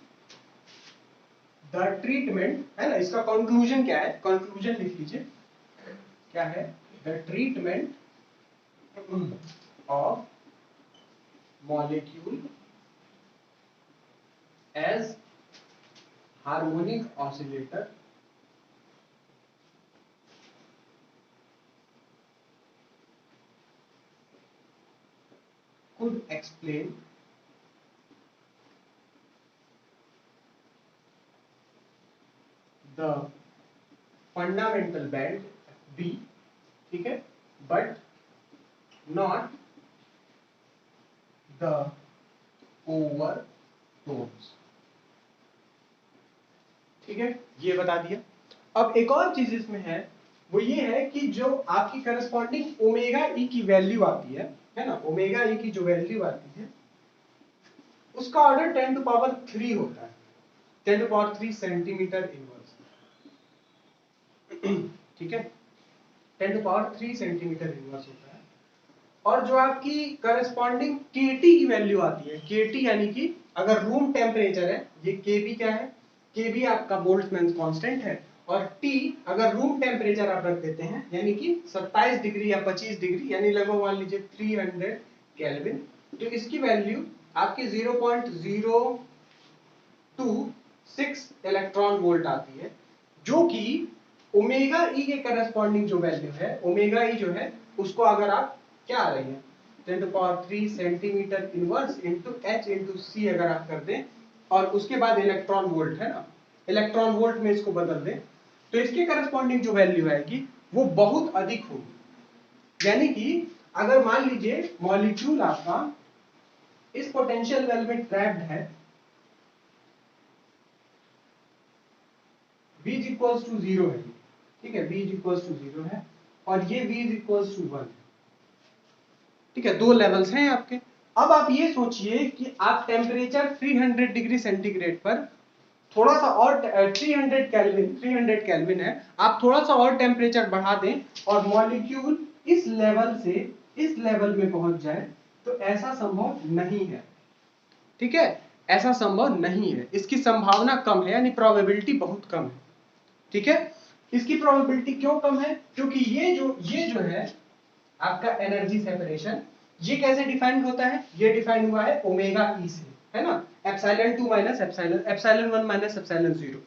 द ट्रीटमेंट, है ना, इसका कंक्लूजन क्या है, कंक्लूजन लिख लीजिए क्या है, the treatment of molecule as harmonic oscillator could explain the fundamental band B, ठीक है, but not the overtones। ठीक है, ये बता दिया। अब एक और चीज इसमें है, वो ये है कि जो आपकी करस्पॉन्डिंग ओमेगा ई की वैल्यू आती है ना, ओमेगा ई की जो वैल्यू आती है उसका ऑर्डर 10 टू पावर 3 होता है, 10 टू पावर 3 सेंटीमीटर इनवर्स। ठीक है, 10 टू पावर 3 सेंटीमीटर इनवर्स होता है। और जो आपकी करस्पॉन्डिंग केटी की वैल्यू आती है, केटी यानी कि अगर रूम टेम्परेचर है, ये केबी क्या है, केबी आपका बोल्ट्जमैन कांस्टेंट है, और टी अगर रूम टेम्परेचर आप रख देते हैं यानी कि 27 डिग्री या 25 डिग्री यानी लगभग मान लीजिए 300 केल्विन, तो इसकी वैल्यू आपकी 0.0226 इलेक्ट्रॉन वोल्ट आती है, जो कि ओमेगा ई के करस्पॉन्डिंग जो वैल्यू है, ओमेगा ई जो है उसको अगर आप क्या आ रही है 10 to power 3 centimetre inverse into H into C अगर आप कर दें और उसके बाद इलेक्ट्रॉन वोल्ट है ना, इलेक्ट्रॉन वोल्ट में इसको बदल दें तो इसके करस्पॉन्डिंग जो वैल्यू आएगी वो बहुत अधिक होगी। यानी कि अगर मान लीजिए मॉलिक्यूल आपका इस पोटेंशियल वेल में ट्रैप्ड है, V इज इक्वल्स टू 0 है, ठीक है, V इज इक्वल्स टू 0 है और ये V इज इक्वल्स टू 1 है। ठीक है, दो लेवल्स हैं आपके। अब आप ये सोचिए कि आप टेम्परेचर 300 डिग्री सेंटीग्रेड पर थोड़ा सा और 300 केल्विन है, आप थोड़ा सा और टेम्परेचर बढ़ा दें और मॉलिक्यूल इस लेवल से इस लेवल में पहुंच जाए तो ऐसा संभव नहीं है। ठीक है, ऐसा संभव नहीं है, इसकी संभावना कम है, यानी प्रोबेबिलिटी बहुत कम है। ठीक है, इसकी प्रोबेबिलिटी क्यों कम है, क्योंकि ये जो है आपका एनर्जी सेपरेशन, ये कैसे डिफाइंड होता है? ये डिफाइंड हुआ है ओमेगा ई से, है ना, epsilon 2 minus epsilon 1 minus epsilon 0,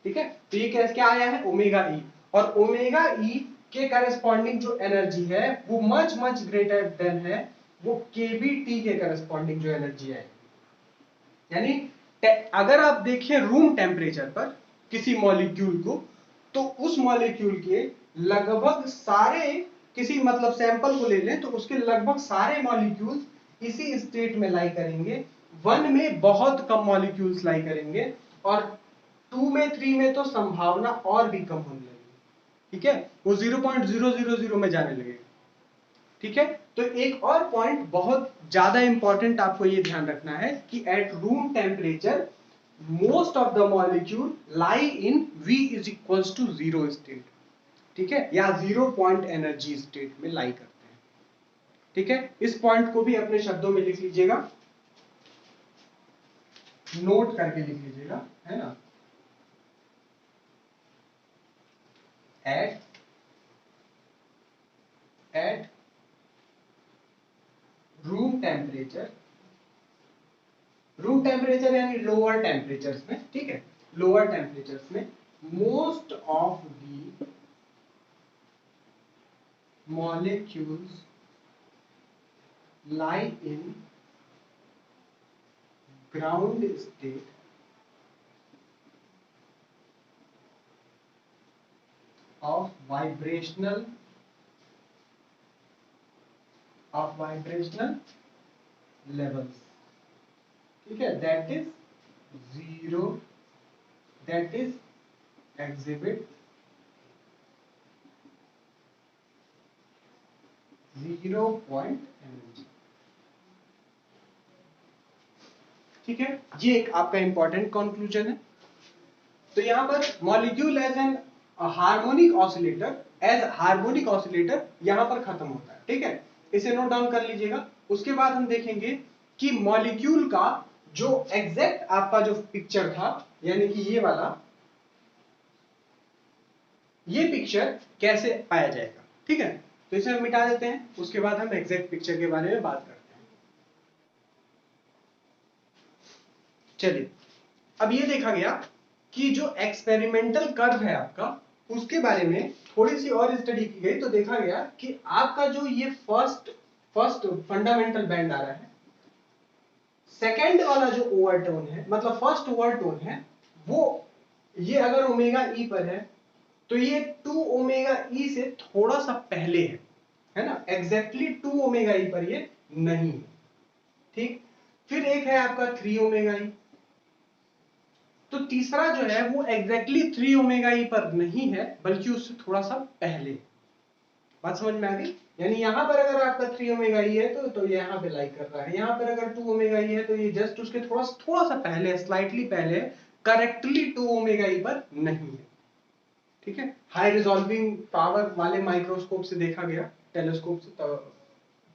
ठीक है। तो ये कैसे क्या आया है? ओमेगा ई, और ओमेगा ई के करस्पॉन्डिंग जो एनर्जी है वो मच मच ग्रेटर देन है वो केबी के करस्पॉन्डिंग जो एनर्जी है। यानी अगर आप देखिए रूम टेम्परेचर पर किसी मॉलिक्यूल को, तो उस मॉलिक्यूल के लगभग सारे, किसी मतलब सैंपल को ले लें तो उसके लगभग सारे मॉलिक्यूल्स इसी स्टेट में लाई करेंगे, 1 में बहुत कम मॉलिक्यूल्स लाई करेंगे, और 2 में 3 में तो संभावना और भी कम होने लगेगी, ठीक है, वो 0.000 में जाने लगेगा, ठीक है। तो एक और पॉइंट बहुत ज्यादा इंपॉर्टेंट आपको ये ध्यान रखना है कि at room temperature most of the molecule lie in V is equals to 0 state, ठीक है, या 0 पॉइंट एनर्जी स्टेट में लाई करते हैं, ठीक है। इस पॉइंट को भी अपने शब्दों में लिख लीजिएगा, नोट करके लिख लीजिएगा, है ना। Eight room temperature, room temperature यानी लोअर टेम्परेचर्स में, ठीक है, लोअर टेम्परेचर्स में most of the molecules lie in ground state of vibrational levels, ठीक है, that is zero, that is exhibit zero point energy, ठीक है। ये एक आपका इंपॉर्टेंट कंक्लूजन है। तो यहां पर molecule as an harmonic oscillator यहां पर खत्म होता है, ठीक है, इसे नोट डाउन कर लीजिएगा। उसके बाद हम देखेंगे कि मॉलिक्यूल का जो एग्जैक्ट आपका जो पिक्चर था, यानी कि ये वाला, ये पिक्चर कैसे पाया जाएगा, ठीक है। तो इसे हम मिटा देते हैं, उसके बाद हम एग्जैक्ट पिक्चर के बारे में बात करते हैं। चलिए, अब ये देखा गया कि जो एक्सपेरिमेंटल कर्व है आपका, उसके बारे में थोड़ी सी और स्टडी की गई, तो देखा गया कि आपका जो ये फर्स्ट फंडामेंटल बैंड आ रहा है, सेकेंड वाला जो ओवरटोन है, मतलब फर्स्ट ओवरटोन है, वो ये अगर ओमेगा ई पर है तो ये 2 ओमेगा ई से थोड़ा सा पहले है ना, एग्जैक्टली 2 ओमेगा ई पर ये नहीं है, ठीक। फिर एक है आपका 3 ओमेगा ई, तो तीसरा जो है वो एग्जैक्टली 3 ओमेगा ई पर नहीं है, बल्कि उससे थोड़ा सा पहले। बात समझ में आ गई? यानी यहां पर अगर आपका 3 ओमेगा ई है तो ये यहां पे लाइक कर रहा है, यहां पर अगर 2 ओमेगा ई है तो ये जस्ट उसके थोड़ा सा पहले, स्लाइटली पहले, करेक्टली 2 ओमेगा ई पर नहीं है, ठीक है। हाई रिजॉल्विंग पावर वाले माइक्रोस्कोप से देखा गया, टेलीस्कोप से,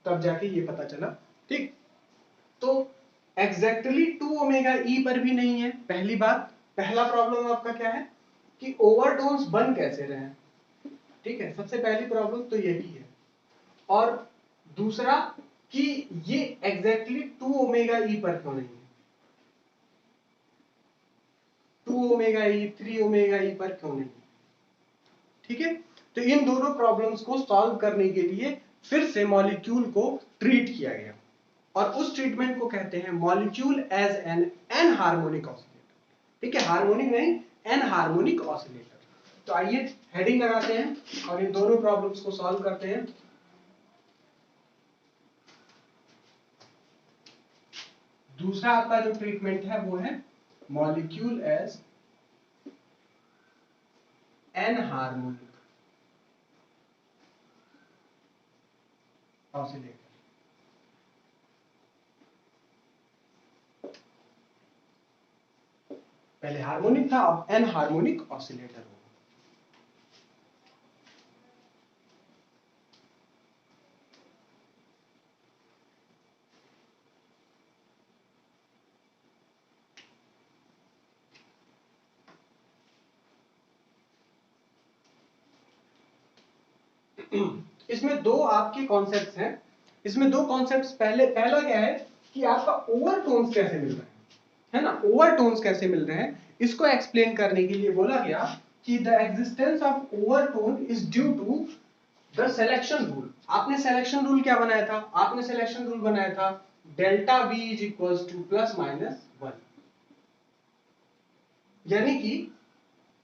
तब जाके ये पता चला, ठीक। तो एग्जैक्टली 2 ओमेगा ई पर भी नहीं है, पहली बात। पहला प्रॉब्लम आपका क्या है कि ओवरटोन्स बन कैसे रहे हैं, ठीक है, सबसे पहली प्रॉब्लम तो यही है। और दूसरा कि ये एग्जैक्टली 2 ओमेगा ई पर क्यों नहीं है, 2 ओमेगा ई 3 ओमेगा ई पर क्यों नहीं है, ठीक है। तो इन दोनों प्रॉब्लम्स को सॉल्व करने के लिए फिर से मॉलिक्यूल को ट्रीट किया गया, और उस ट्रीटमेंट को कहते हैं molecule as an anharmonic oscillator, ठीक है, हार्मोनिक नहीं, एनहार्मोनिक ऑसिलेटर। तो आइए हेडिंग लगाते हैं और इन दोनों प्रॉब्लम्स को सॉल्व करते हैं। दूसरा आपका जो ट्रीटमेंट है वो है मॉलिक्यूल एज एनहार्मोनिक ऑसिलेटर। पहले हार्मोनिक था, अब एनहार्मोनिक ऑसिलेटर हो। इसमें दो आपके कॉन्सेप्ट्स हैं, इसमें दो कॉन्सेप्ट्स, पहला क्या है कि आपका ओवरटोन्स कैसे मिल रहे हैं, है ना, ओवरटोन्स कैसे मिल रहे हैं, इसको एक्सप्लेन करने के लिए बोला गया कि the existence of overtone is due to the selection rule. आपने सिलेक्शन रूल क्या बनाया था, आपने सिलेक्शन रूल बनाया था delta V is equal to plus minus 1, यानी कि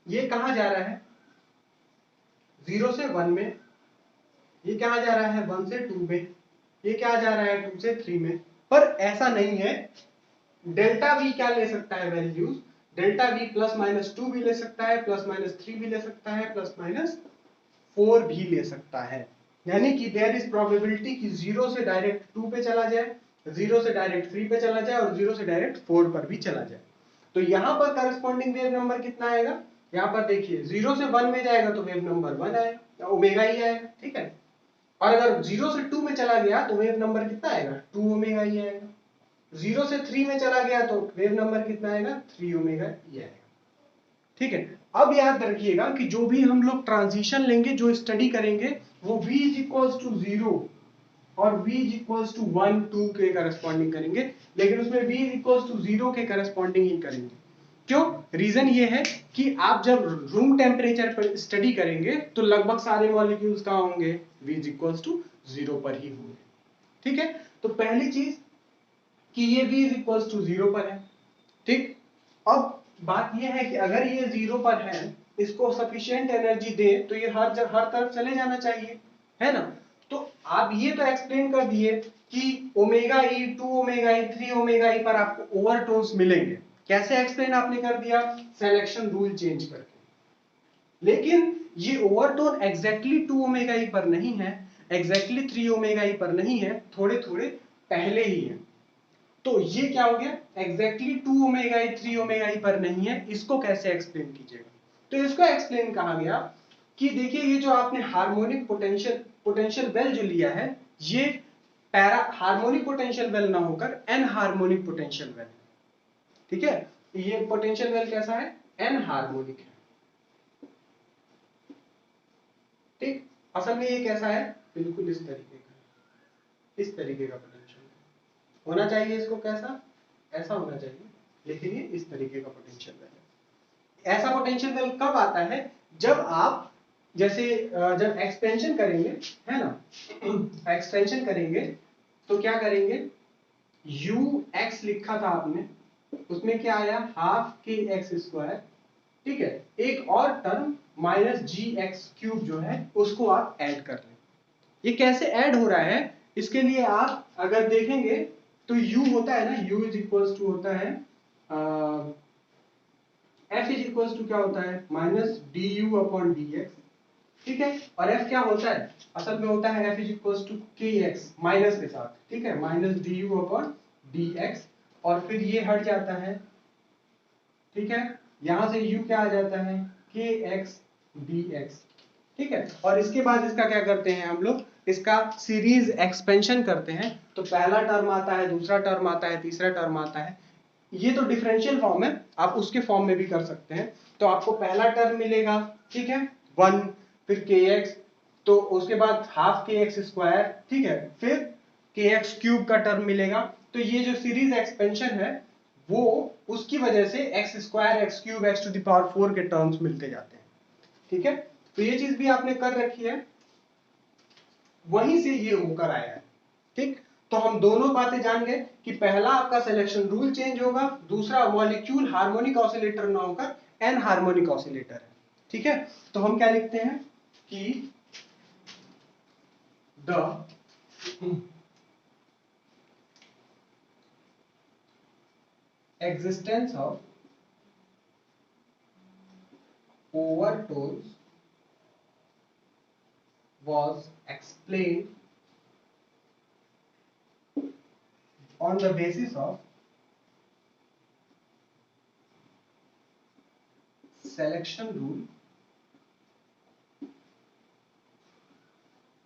ये कहां जा रहा है 0 से 1 में, ये क्या जा रहा है 1 से 2 में, ये क्या जा रहा है 2 से 3 में, पर ऐसा नहीं है। डेल्टा V क्या ले सकता है values, delta V plus minus 2 भी ले सकता है, प्लस माइनस 3 भी ले सकता है, प्लस माइनस 4 भी ले सकता है। यानी कि देयर इज प्रोबेबिलिटी कि 0 से डायरेक्ट 2 पे चला जाए, 0 से डायरेक्ट 3 पे चला जाए और 0 से डायरेक्ट 4 पर भी चला जाए। तो यहां पर करस्पॉन्डिंग वेव नंबर कितना आएगा, यहां पर देखिए 0 से 1 में जाएगा तो वेव नंबर 1 आएगा, ओमेगा ही आएगा, ठीक है। और अगर 0 से 2 में चला गया तो वेव नंबर कितना आएगा 2 ओमेगा ही आएगा। 0 से 3 में चला गया तो वेव नंबर कितना आएगा 3 ओमेगा ही आएगा, ठीक है। अब याद रखिएगा कि जो भी हम लोग ट्रांजिशन लेंगे, जो स्टडी करेंगे, वो v इज इक्वल्स टू 0 और v इज इक्वल्स टू 1 2 के करस्पॉन्डिंग करेंगे, लेकिन उसमें v इज इक्वल्स टू 0 के करस्पॉन्डिंग ही करेंगे। क्यों, रीजन ये है कि आप जब रूम टेम्परेचर पर स्टडी करेंगे तो लगभग सारे मॉलिक्यूल्स कहां होंगे, v इज इक्वल्स टू 0 पर ही होंगे, ठीक है। तो पहली चीज कि ये v इज इक्वल्स टू 0 पर है, ठीक। अब बात यह है कि अगर ये 0 पर है, इसको सफिशिएंट एनर्जी दे तो ये हर तरफ चले जाना चाहिए, है ना। तो आप ये तो एक्सप्लेन कर दिए कि ओमेगा ई 2 ओमेगा ई 3 ओमेगा ई पर आपको ओवरटोन्स मिलेंगे। कैसे एक्सप्लेन आपने कर दिया, सिलेक्शन रूल चेंज करके। लेकिन ये ओवरटोन एग्जैक्टली 2 ओमेगा ई पर नहीं है, एग्जैक्टली 3 ओमेगा ई पर नहीं है, थोड़े थोड़े पहले ही है। तो ये क्या हो गया, एग्जैक्टली 2 ओमेगा ई 3 ओमेगा ई पर नहीं है, इसको कैसे एक्सप्लेन कीजिएगा। तो इसको एक्सप्लेन कहा गया कि देखिए ये जो आपने हार्मोनिक पोटेंशियल वेल जो लिया है, ये पैरा हार्मोनिक पोटेंशियल वेल ना होकर एन हार्मोनिक पोटेंशियल वेल, ठीक है। ये पोटेंशियल वेल कैसा है, एन हार्मोनिक है, ठीक। असल में ये कैसा है, बिल्कुल इस तरीके का, इस तरीके का पोटेंशियल होना चाहिए, इसको कैसा, ऐसा होना चाहिए, लेकिन ये इस तरीके का पोटेंशियल वेल है। ऐसा पोटेंशियल वेल कब आता है, जब आप जैसे जब एक्सपेंशन करेंगे, है ना, एक्सपेंशन करेंगे तो क्या करेंगे, ux लिखा था आपने, उसमें क्या आया हाफ के एक्स स्क्वायर, ठीक है। एक और टर्म माइनस जी एक्स क्यूब जो है उसको आप ऐड कर लें। ये कैसे ऐड हो रहा है, इसके लिए आप अगर देखेंगे तो u होता है ना, u इज इक्वल्स टू होता है f इज इक्वल्स टू क्या होता है minus D you upon D x, ठीक है। और f क्या होता है, असल में होता है f इज इक्वल्स टू के एक्स माइनस के साथ, ठीक है, minus D you upon D x, और फिर ये हट जाता है, ठीक है। यहां से u क्या आ जाता है के एक्स डी एक्स, ठीक है। और इसके बाद इसका क्या करते हैं हम लोग, इसका सीरीज एक्सपेंशन करते हैं, तो पहला टर्म आता है, दूसरा टर्म आता है, तीसरा टर्म आता है। ये तो डिफरेंशियल फॉर्म है, आप उसके फॉर्म में भी कर सकते हैं। तो आपको पहला टर्म मिलेगा, ठीक है 1, फिर के एक्स, तो उसके बाद हाफ के एक्स स्क्वायर, ठीक है, फिर के एक्स क्यूब का टर्म मिलेगा। तो ये जो सीरीज एक्सपेंशन है वो उसकी वजह से x square x cube x to the power 4 के टर्म्स मिलते जाते हैं, ठीक है। तो ये चीज भी आपने कर रखी है, वहीं से ये होकर आया है, ठीक। तो हम दोनों बातें जान गए कि पहला आपका सिलेक्शन रूल चेंज होगा, दूसरा मॉलिक्यूल हार्मोनिक ऑसिलेटर ना होकर एन हार्मोनिक ऑसिलेटर है, ठीक है। तो हम क्या लिखते हैं कि the existence of overtones was explained on the basis of selection rule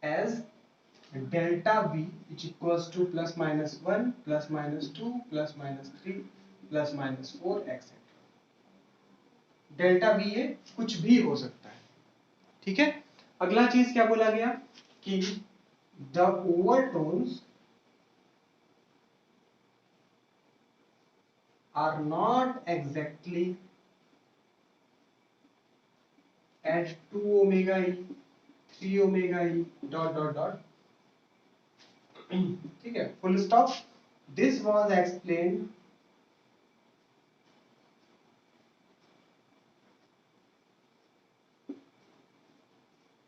as delta V which equals to plus minus 1 plus minus 2 plus minus 3 plus minus 4 etc. Delta V ये कुछ भी हो सकता है, ठीक है। अगला चीज क्या बोला गया कि the overtones are not exactly at 2 omega e, 3 omega e dot dot dot. ठीक है, full stop. This was explained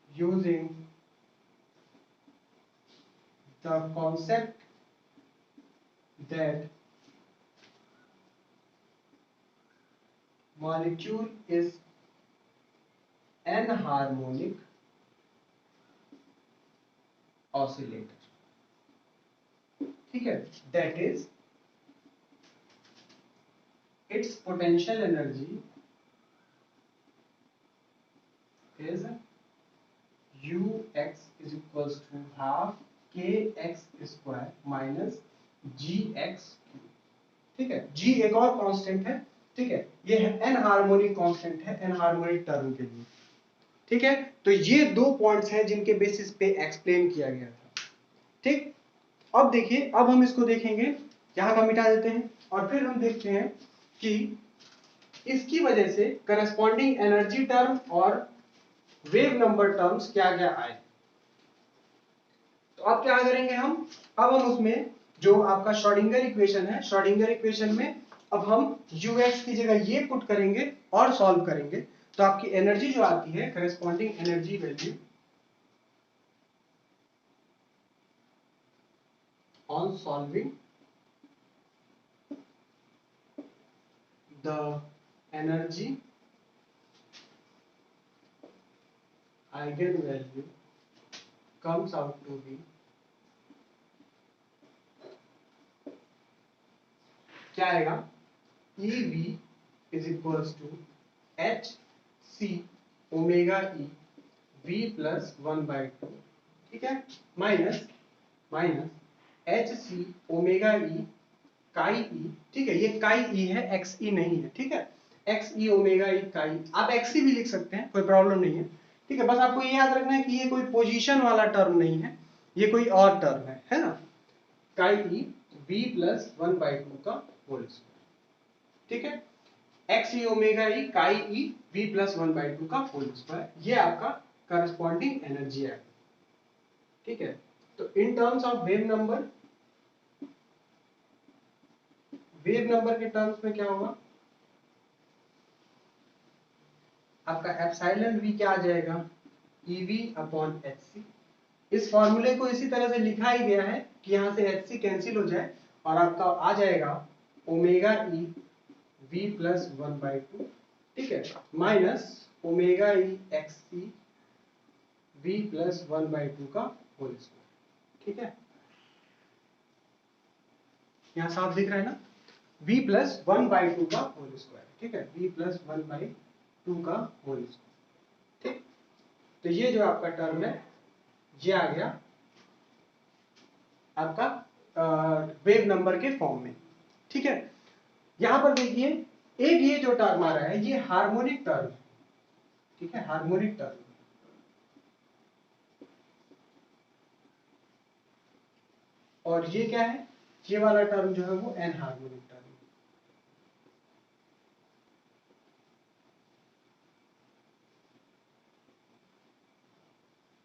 using the concept that molecule is anharmonic oscillator. ठीक है, that is its potential energy is ux is equals to half kx square minus gx. ठीक है, g एक और constant है. ठीक है, ये है एन हार्मोनिक कांस्टेंट है एन हार्मोनिक टर्म के लिए. ठीक है, तो ये दो पॉइंट्स हैं जिनके बेसिस पे एक्सप्लेन किया गया था. ठीक, अब देखिए, अब हम इसको देखेंगे, यहां का मिटा देते हैं और फिर हम देखते हैं कि इसकी वजह से करस्पॉन्डिंग एनर्जी टर्म और वेव नंबर टर्म्स क्या क्या आए. तो अब क्या करेंगे हम, अब हम उसमें जो आपका श्रोडिंगर इक्वेशन है, श्रोडिंगर इक्वेशन में अब हम ux की जगह ये पुट करेंगे और सॉल्व करेंगे. तो आपकी एनर्जी जो आती है, corresponding energy value on solving the energy eigenvalue comes out to be क्या आएगा, EV is equals to HC omega E V plus 1/2. ठीक है, माइनस HC ओमेगा E काई E. ठीक है, ये काई E है, XE नहीं है. ठीक है, XE ओमेगा E काई, आप XE भी लिख सकते हैं, कोई प्रॉब्लम नहीं है. ठीक है, बस आपको ये याद रखना है कि ये कोई पोजीशन वाला टर्म नहीं है, ये कोई और टर्म है ना. काई E V plus 1/2 का होल स्क्वायर. ठीक है, XE ओमेगा E काई E V plus 1/2 का होल स्क्वायर, ये आपका करस्पॉन्डिंग एनर्जी है. ठीक है, तो in terms of wave number के टर्म्स में क्या होगा, आपका एप्सिलॉन V क्या आ जाएगा, EV अपॉन HC. इस फॉर्मूले को इसी तरह से लिखा ही गया है कि यहां से HC कैंसिल हो जाए और आपका आ जाएगा ओमेगा E V plus 1/2. ठीक है, minus omega E XC V plus 1/2 का होल स्क्वायर. ठीक है, यहां साफ दिख रहा है ना, V plus 1/2 का होल स्क्वायर. ठीक है, V plus 1/2 का होल स्क्वायर. ठीक, तो ये जो आपका टर्म है ये आ गया आपका वेव नंबर के फॉर्म में. ठीक है, यहां पर देखिए, एक ये जो टर्म आ रहा है ये हार्मोनिक टर्म है. ठीक है, हार्मोनिक टर्म. और ये क्या है, ये वाला टर्म जो है वो एन हार्मोनिक टर्म.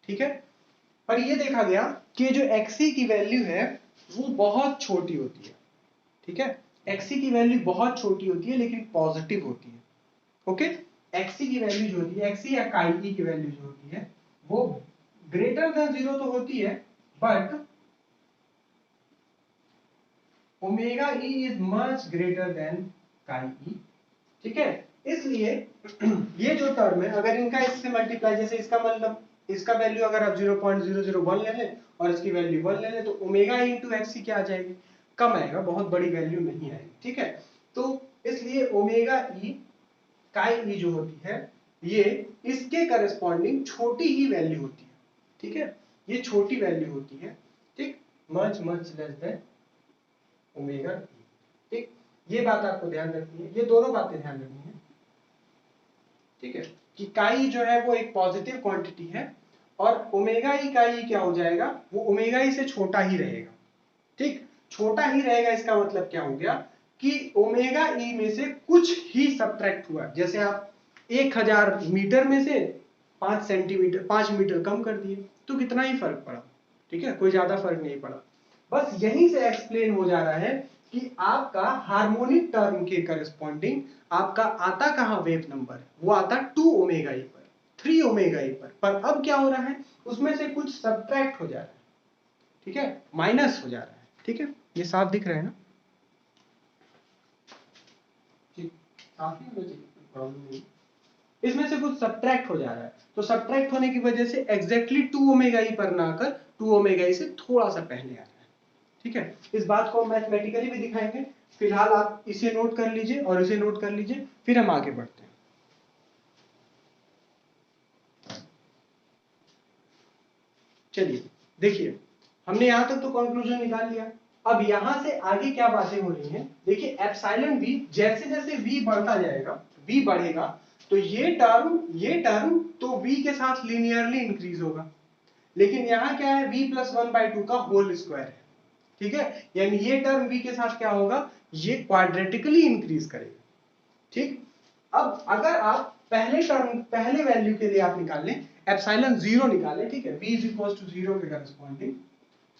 ठीक है, पर ये देखा गया कि जो XC की वैल्यू है वो बहुत छोटी होती है. ठीक है, XC की वैल्यू बहुत छोटी होती है लेकिन पॉजिटिव होती है. ओके, XC की वैल्यू जो होती है, XC या काई E की वैल्यू जो होती है वो ग्रेटर देन 0 तो होती है, but omega E is much greater than काई E. ठीक है, इसलिए ये जो टर्म है अगर इनका इससे मल्टीप्लाई, जैसे इसका मतलब इसका वैल्यू अगर आप 0.001 ले लें और इसकी वैल्यू 1 ले लें तो ओमेगा E इंटू XC क्या आ जाएगी, कम आएगा, बहुत बड़ी वैल्यू नहीं आएगी. ठीक है, तो इसलिए ओमेगा E काई E जो होती है ये इसके करस्पॉन्डिंग छोटी ही वैल्यू होती है. ठीक है, ये छोटी वैल्यू होती है. ठीक, much less than omega E. ठीक, ये बात आपको ध्यान रखनी है, ये दोनों बातें ध्यान रखनी है. ठीक है, कि काई जो है वो एक पॉजिटिव क्वांटिटी है और ओमेगा ई काई क्या हो जाएगा, वो ओमेगा ई से छोटा ही रहेगा. ठीक, छोटा ही रहेगा, इसका मतलब क्या हो गया कि ओमेगा ई में से कुछ ही सब्ट्रैक्ट हुआ। जैसे आप 1000 मीटर में से 5 सेंटीमीटर 5 मीटर कम कर दिए तो कितना ही फर्क पड़ा, ठीक है, कोई ज्यादा फर्क नहीं पड़ा। बस यहीं से एक्सप्लेन हो जा रहा है कि आपका हार्मोनिक टर्म के करस्पॉन्डिंग आपका आता कहां वेव नंबर, वो आता 2 ओमेगा ई पर, 3 ओमेगा ई पर अब क्या हो रहा है, उसमें से कुछ सब्ट्रैक्ट हो जा रहा है, ठीक है, माइनस हो जा रहा है, ठीक है, ये साफ दिख रहा है ना, ठीक, साफ ही होना चाहिए, प्रॉब्लम नहीं। इसमें से कुछ सब्ट्रैक्ट हो जा रहा है, तो सब्ट्रैक्ट होने की वजह से एग्जैक्टली 2 ओमेगा ई पर ना आकर 2 ओमेगा ई से थोड़ा सा पहले आ रहा है, ठीक है। इस बात को हम मैथमेटिकली भी दिखाएंगे, फिलहाल आप इसे नोट कर लीजिए और इसे नोट कर लीजिए, फिर हम आगे बढ़ते हैं। चलिए देखिए, हमने यहां तक तो कंक्लूजन निकाल लिया। अब यहां से आगे क्या बातें हो रही हैं, देखिए एप्सिलॉन v, जैसे जैसे v बढ़ता जाएगा, v बढ़ेगा तो ये टर्म तो v के साथ लिनियरली इंक्रीज होगा, लेकिन यहां क्या है, v प्लस 1/2 का होल स्क्वायर है, ठीक है, यानी ये टर्म v के साथ क्या होगा, ये क्वाड्रेटिकली इंक्रीज करेगा, ठीक। अब अगर आप पहले वैल्यू के लिए आप निकाल लें, एप्सिलॉन 0 निकालें, ठीक है, v इज इक्वल टू 0 के करस्पॉन्डिंग,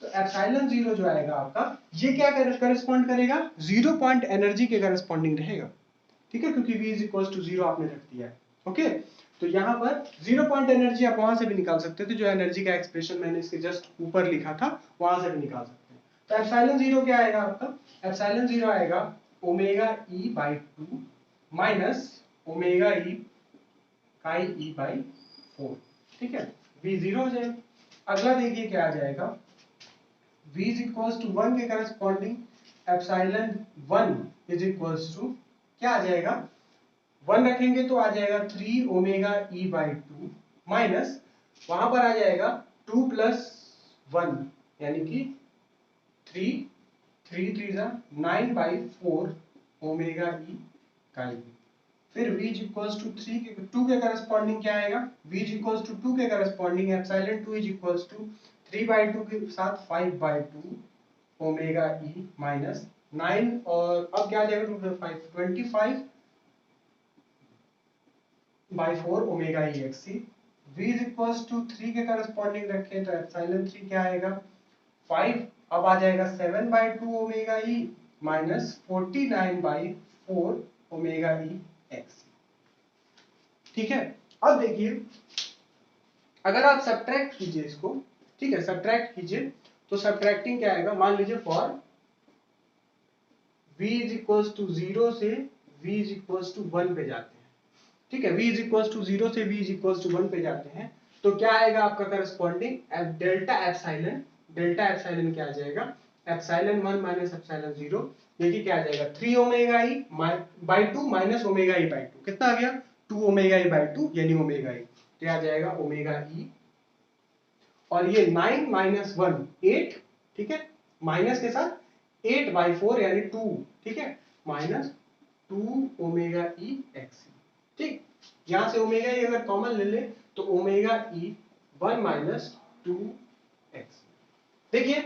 तो एप्सिलॉन 0 जो आएगा आपका, ये क्या करस्पॉन्ड करेगा, 0 पॉइंट एनर्जी के करस्पॉन्डिंग रहेगा, ठीक है, क्योंकि v इज इक्वल टू 0 आपने रख दिया है, ओके। तो यहां पर 0 पॉइंट एनर्जी आप वहां से भी निकाल सकते थे, जो एनर्जी का एक्सप्रेशन मैंने इसके जस्ट ऊपर लिखा था वहां से भी निकाल सकते हैं। तो एप्सिलॉन 0 क्या आएगा आपका, एप्सिलॉन 0 आएगा omega E by 2 minus omega E chi E by 4, ठीक है, v 0 हो जाएगा। अगला देखिए क्या आ जाएगा, v इज इक्वल्स टू 1 के corresponding epsilon 1 is equals to क्या आ जाएगा, 1 रखेंगे तो आ जाएगा 3 ओमेगा ई बाई 2 माइनस वहां पर आ जाएगा 2 प्लस 1 यानी कि 3 3 3 9 बाई 4 ओमेगा ई काई, फिर v इज इक्वल्स टू 2 के करस्पॉन्डिंग क्या आएगा, v इज इक्वल्स टू 2 के corresponding epsilon 2 is equals to 3/2 के साथ 5/2 ओमेगा ई माइनस 9 और अब क्या आ जाएगा 2 plus 5 25 by 4 omega E x c, v is equals to 3 के करस्पॉन्डिंग रखें तो एप्सिलॉन 3 क्या आएगा 5, अब आ जाएगा 7/2 ओमेगा ई माइनस 49/4 ओमेगा ई एक्स, ठीक है। अब देखिए अगर आप सब्ट्रैक्ट कीजिए इसको, ठीक है, सब्ट्रैक्ट कीजिए तो सब्ट्रैक्टिंग क्या आएगा, मान लीजिए for v is equals to 0 से v इज इक्वल्स टू 1 पे जाते हैं, ठीक है, v इज इक्वल्स टू 0 से v इज इक्वल्स टू 1 पे जाते हैं तो क्या आएगा आपका करस्पॉन्डिंग डेल्टा एप्सिलॉन क्या आ जाएगा, एप्सिलॉन 1 माइनस एप्सिलॉन 0, देखिए क्या आ जाएगा 3 omega E by 2 minus omega E by 2, कितना आ गया 2 ओमेगा ई बाई 2 यानी ओमेगा ई, तो आ जाएगा ओमेगा ई, और ये 9 माइनस 1 8, ठीक है, माइनस के साथ 8/4 यानी 2, ठीक है, माइनस 2 ओमेगा ई एक्स, ठीक, यहां से ओमेगा ई अगर कॉमन ले ले तो ओमेगा ई 1 माइनस 2 एक्स। देखिए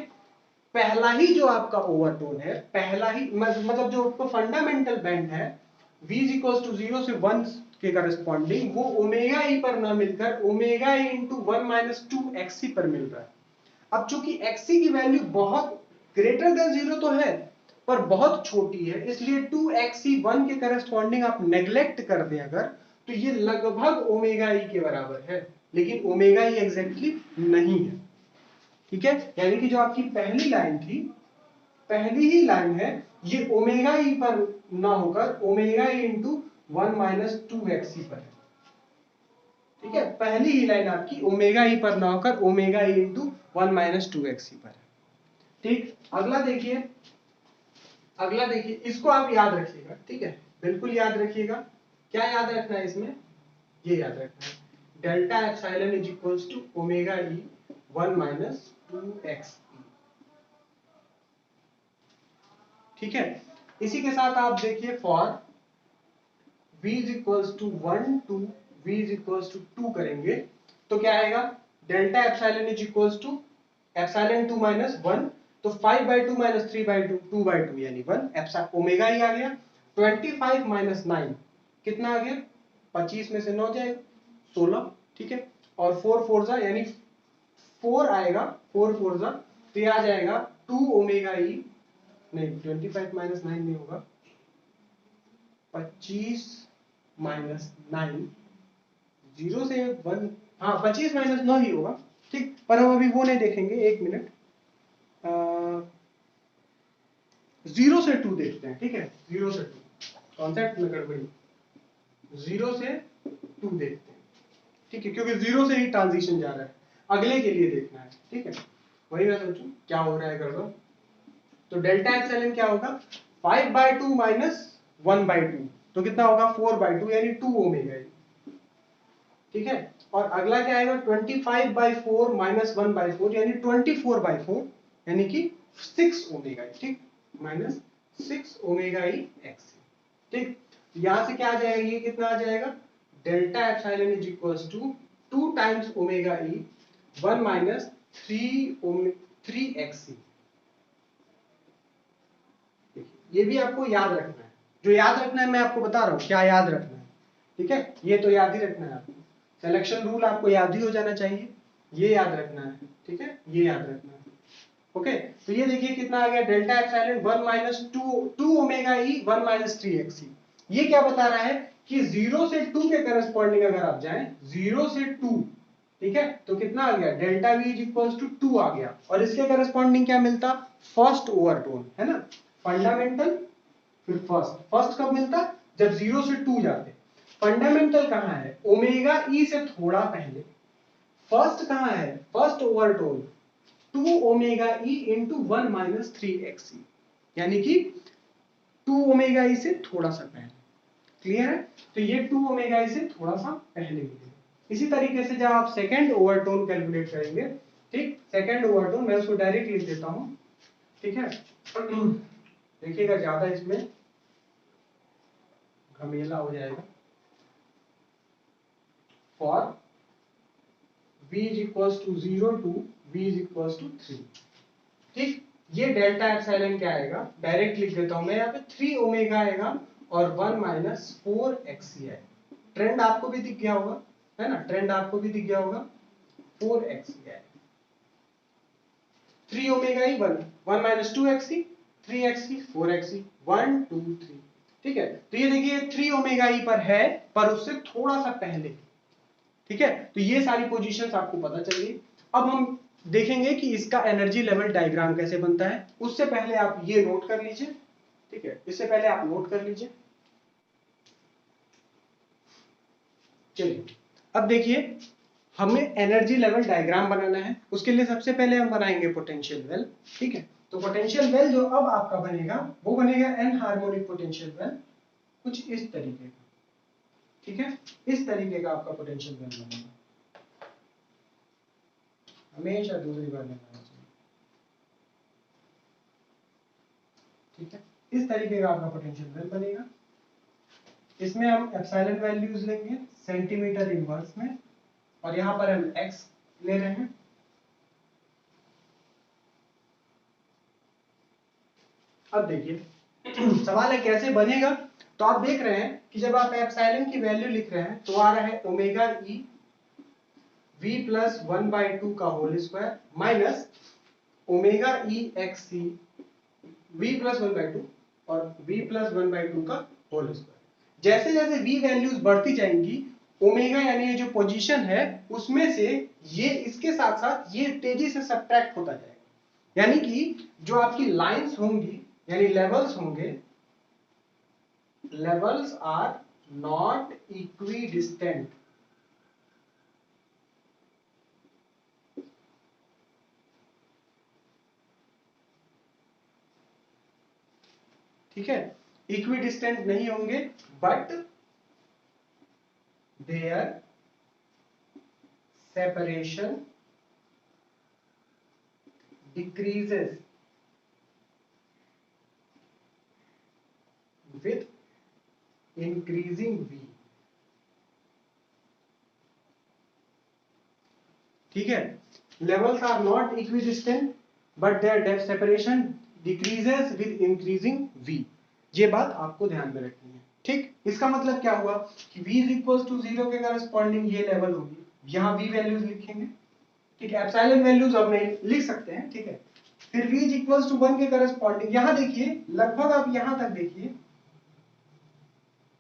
पहला ही जो आपका ओवरटोन है, पहला ही मतलब जो आपका फंडामेंटल बेंड है v इज इक्वल टू 0 से 1 के करस्पॉन्डिंग, वो ओमेगा ई पर ना मिलकर omega e into 1 minus 2 x e पर मिल रहा है। अब चूंकि एक्सी की वैल्यू बहुत ग्रेटर देन 0 तो है पर बहुत छोटी है, इसलिए 2xc 1 के करस्पॉन्डिंग आप नेग्लेक्ट कर दें अगर, तो ये लगभग ओमेगा ई के बराबर है, लेकिन ओमेगा ई एग्जैक्टली नहीं है, ठीक है, यानी कि जो आपकी पहली लाइन थी, पहली ही लाइन है, ये ओमेगा ई पर ना होकर omega e into 1 minus 2 x e पर है, ठीक है, पहली ही लाइन आपकी ओमेगा ई पर ना होकर omega e into 1 minus 2 x e पर है, ठीक। अगला देखिए इसको आप याद रखिएगा, ठीक है, बिल्कुल याद रखिएगा, क्या याद रखना है इसमें, ये याद रखना है, delta epsilon is equals to omega e 1 minus 2 x, ठीक है। इसी के साथ आप देखिए for v is equals to 1 to v is equals to 2 करेंगे तो क्या आएगा, delta epsilon is equals to epsilon 2 minus 1 तो 5/2 माइनस 3/2 2/2 यानी 1 एप्सिलॉन ओमेगा ही आ गया। 25 माइनस 9 कितना आ गया, 25 में से 9 जाएगा 16, ठीक है। और 4 4 जा यानी 4 आएगा, 4 4 जा तो ये आ जाएगा 2 ओमेगा ई, नहीं 25 माइनस 9 नहीं होगा, 25 माइनस 9, 0 से 1, हाँ 25 माइनस 9 ही होगा, ठीक। पर हम अभी वो नहीं देखेंगे, एक मिनट, 0 से 2 देखते हैं, ठीक है। 0 से 2 कॉन्सेप्ट में गड़बड़ी, 0 से 2 देखते हैं, ठीक है, क्योंकि 0 से ही ट्रांजिशन जा रहा है, अगले के लिए देखना है, ठीक है। वही मैं सोचूं क्या हो रहा है गड़बड़। तो डेल्टा एप्सिलॉन क्या होगा, 5/2 माइनस 1/2 तो कितना होगा 4/2 यानी 2 ओमेगा, ठीक है। और अगला क्या आएगा 25/4 माइनस 1/4 यानी 24/4 यानी कि 6 ओमेगा, ठीक, माइनस 6 ओमेगा ई एक्स, ठीक। यहां से क्या आ जाएगा, ये कितना आ जाएगा, delta epsilon is equals to 2 times omega e 1 minus 3 x. ये भी आपको याद रखना है, जो याद रखना है मैं आपको बता रहा हूं क्या याद रखना है, ठीक है। ये तो याद ही रखना है आपको, सिलेक्शन रूल आपको याद ही हो जाना चाहिए, ये याद रखना है, ठीक है, ये याद रखना है। ओके, तो ये देखिए कितना आ गया, delta epsilon 1 minus 2 omega e 1 minus 3 x. ये क्या बता रहा है कि 0 से 2 के करस्पॉन्डिंग अगर आप जाएं, 0 से 2, ठीक है, तो कितना आ गया, delta v is equals to 2 आ गया। और इसके करस्पॉन्डिंग क्या मिलता, फर्स्ट ओवरटोन, है ना, फंडामेंटल फिर फर्स्ट। फर्स्ट कब मिलता, जब 0 से 2 जाते। फंडामेंटल कहां है, ओमेगा ई से थोड़ा पहले। फर्स्ट कहां है, first overtone 2 omega e into 1 minus 3 x, यानी कि 2 ओमेगा ई से थोड़ा सा पहले, क्लियर है। तो ये 2 ओमेगा ई से थोड़ा सा पहले मिलेगा। इसी तरीके से जब आप सेकंड ओवरटोन कैलकुलेट करेंगे, ठीक, सेकंड ओवरटोन मैं उसको डायरेक्ट लिख देता हूं, ठीक है। देखिएगा ज्यादा इसमें घमेला हो जाएगा। For v is equals to 0 to v is equals to 3, ठीक। ये डेल्टा एप्सिलॉन क्या आएगा, डायरेक्ट लिख देता हूं मैं, यहाँ पे 3 ओमेगा आएगा और 1 माइनस 4 एक्स आएगा। ट्रेंड आपको भी दिख गया होगा, है ना, ट्रेंड आपको भी दिख गया होगा, 4 एक्स आएगा। 3 omega e 1 minus 2 x, 3 x 4 x, 1 2 3, ठीक है। तो ये देखिए 3 ओमेगा ई पर है, पर उससे थोड़ा सा पहले, ठीक है। तो ये सारी पोजीशंस आपको पता चल गई। अब हम देखेंगे कि इसका एनर्जी लेवल डायग्राम कैसे बनता है। उससे पहले आप ये नोट कर लीजिए, ठीक है, इससे पहले आप नोट कर लीजिए। चलिए अब देखिए, हमें एनर्जी लेवल डायग्राम बनाना है। उसके लिए सबसे पहले हम बनाएंगे पोटेंशियल वेल, ठीक है। तो पोटेंशियल वेल जो अब आपका बनेगा वो बनेगा एन हार्मोनिक पोटेंशियल वेल, कुछ इस तरीके का, ठीक है। इस तरीके का आपका पोटेंशियल वेल बनेगा, हमेशा दूसरी बार लगाना चाहिए, ठीक है। इस तरीके का आपका पोटेंशियल वेल बनेगा। इसमें हम एप्सिलॉन वैल्यूज लेंगे सेंटीमीटर इनवर्स में, और यहां पर हम एक्स ले रहे हैं। अब देखिए सवाल है कैसे बनेगा। तो आप देख रहे हैं कि जब आप एप्सिलॉन की वैल्यू लिख रहे हैं तो आ रहा है ओमेगा ई v प्लस 1/2 का होल स्क्वायर माइनस ओमेगा ई एक्स सी v प्लस 1/2 और v प्लस 1/2 का होल स्क्वायर। जैसे जैसे v वैल्यूज बढ़ती जाएंगी, ओमेगा यानी ये जो पोजीशन है उसमें से ये इसके साथ साथ ये तेजी से सब्ट्रैक्ट होता जाएगा। यानी कि जो आपकी लाइंस होंगी यानी लेवल्स होंगे, levels are not equidistant, ठीक है, इक्वी डिस्टेंट नहीं होंगे, but their separation decreases with increasing v, ठीक है। Levels are not equidistant but their depth separation decreases with increasing v। ये बात आपको ध्यान में रखनी है, ठीक। इसका मतलब क्या हुआ कि v इज इक्वल टू 0 के करस्पॉन्डिंग ये लेवल होगी, यहाँ v वैल्यूज लिखेंगे, ठीक है। एप्सिलॉन वैल्यूज अब नहीं लिख सकते हैं, ठीक है। फिर v इज इक्वल टू 1 के करस्पॉन्डिंग, यहाँ देखिए लगभग आप यहाँ तक देखिए,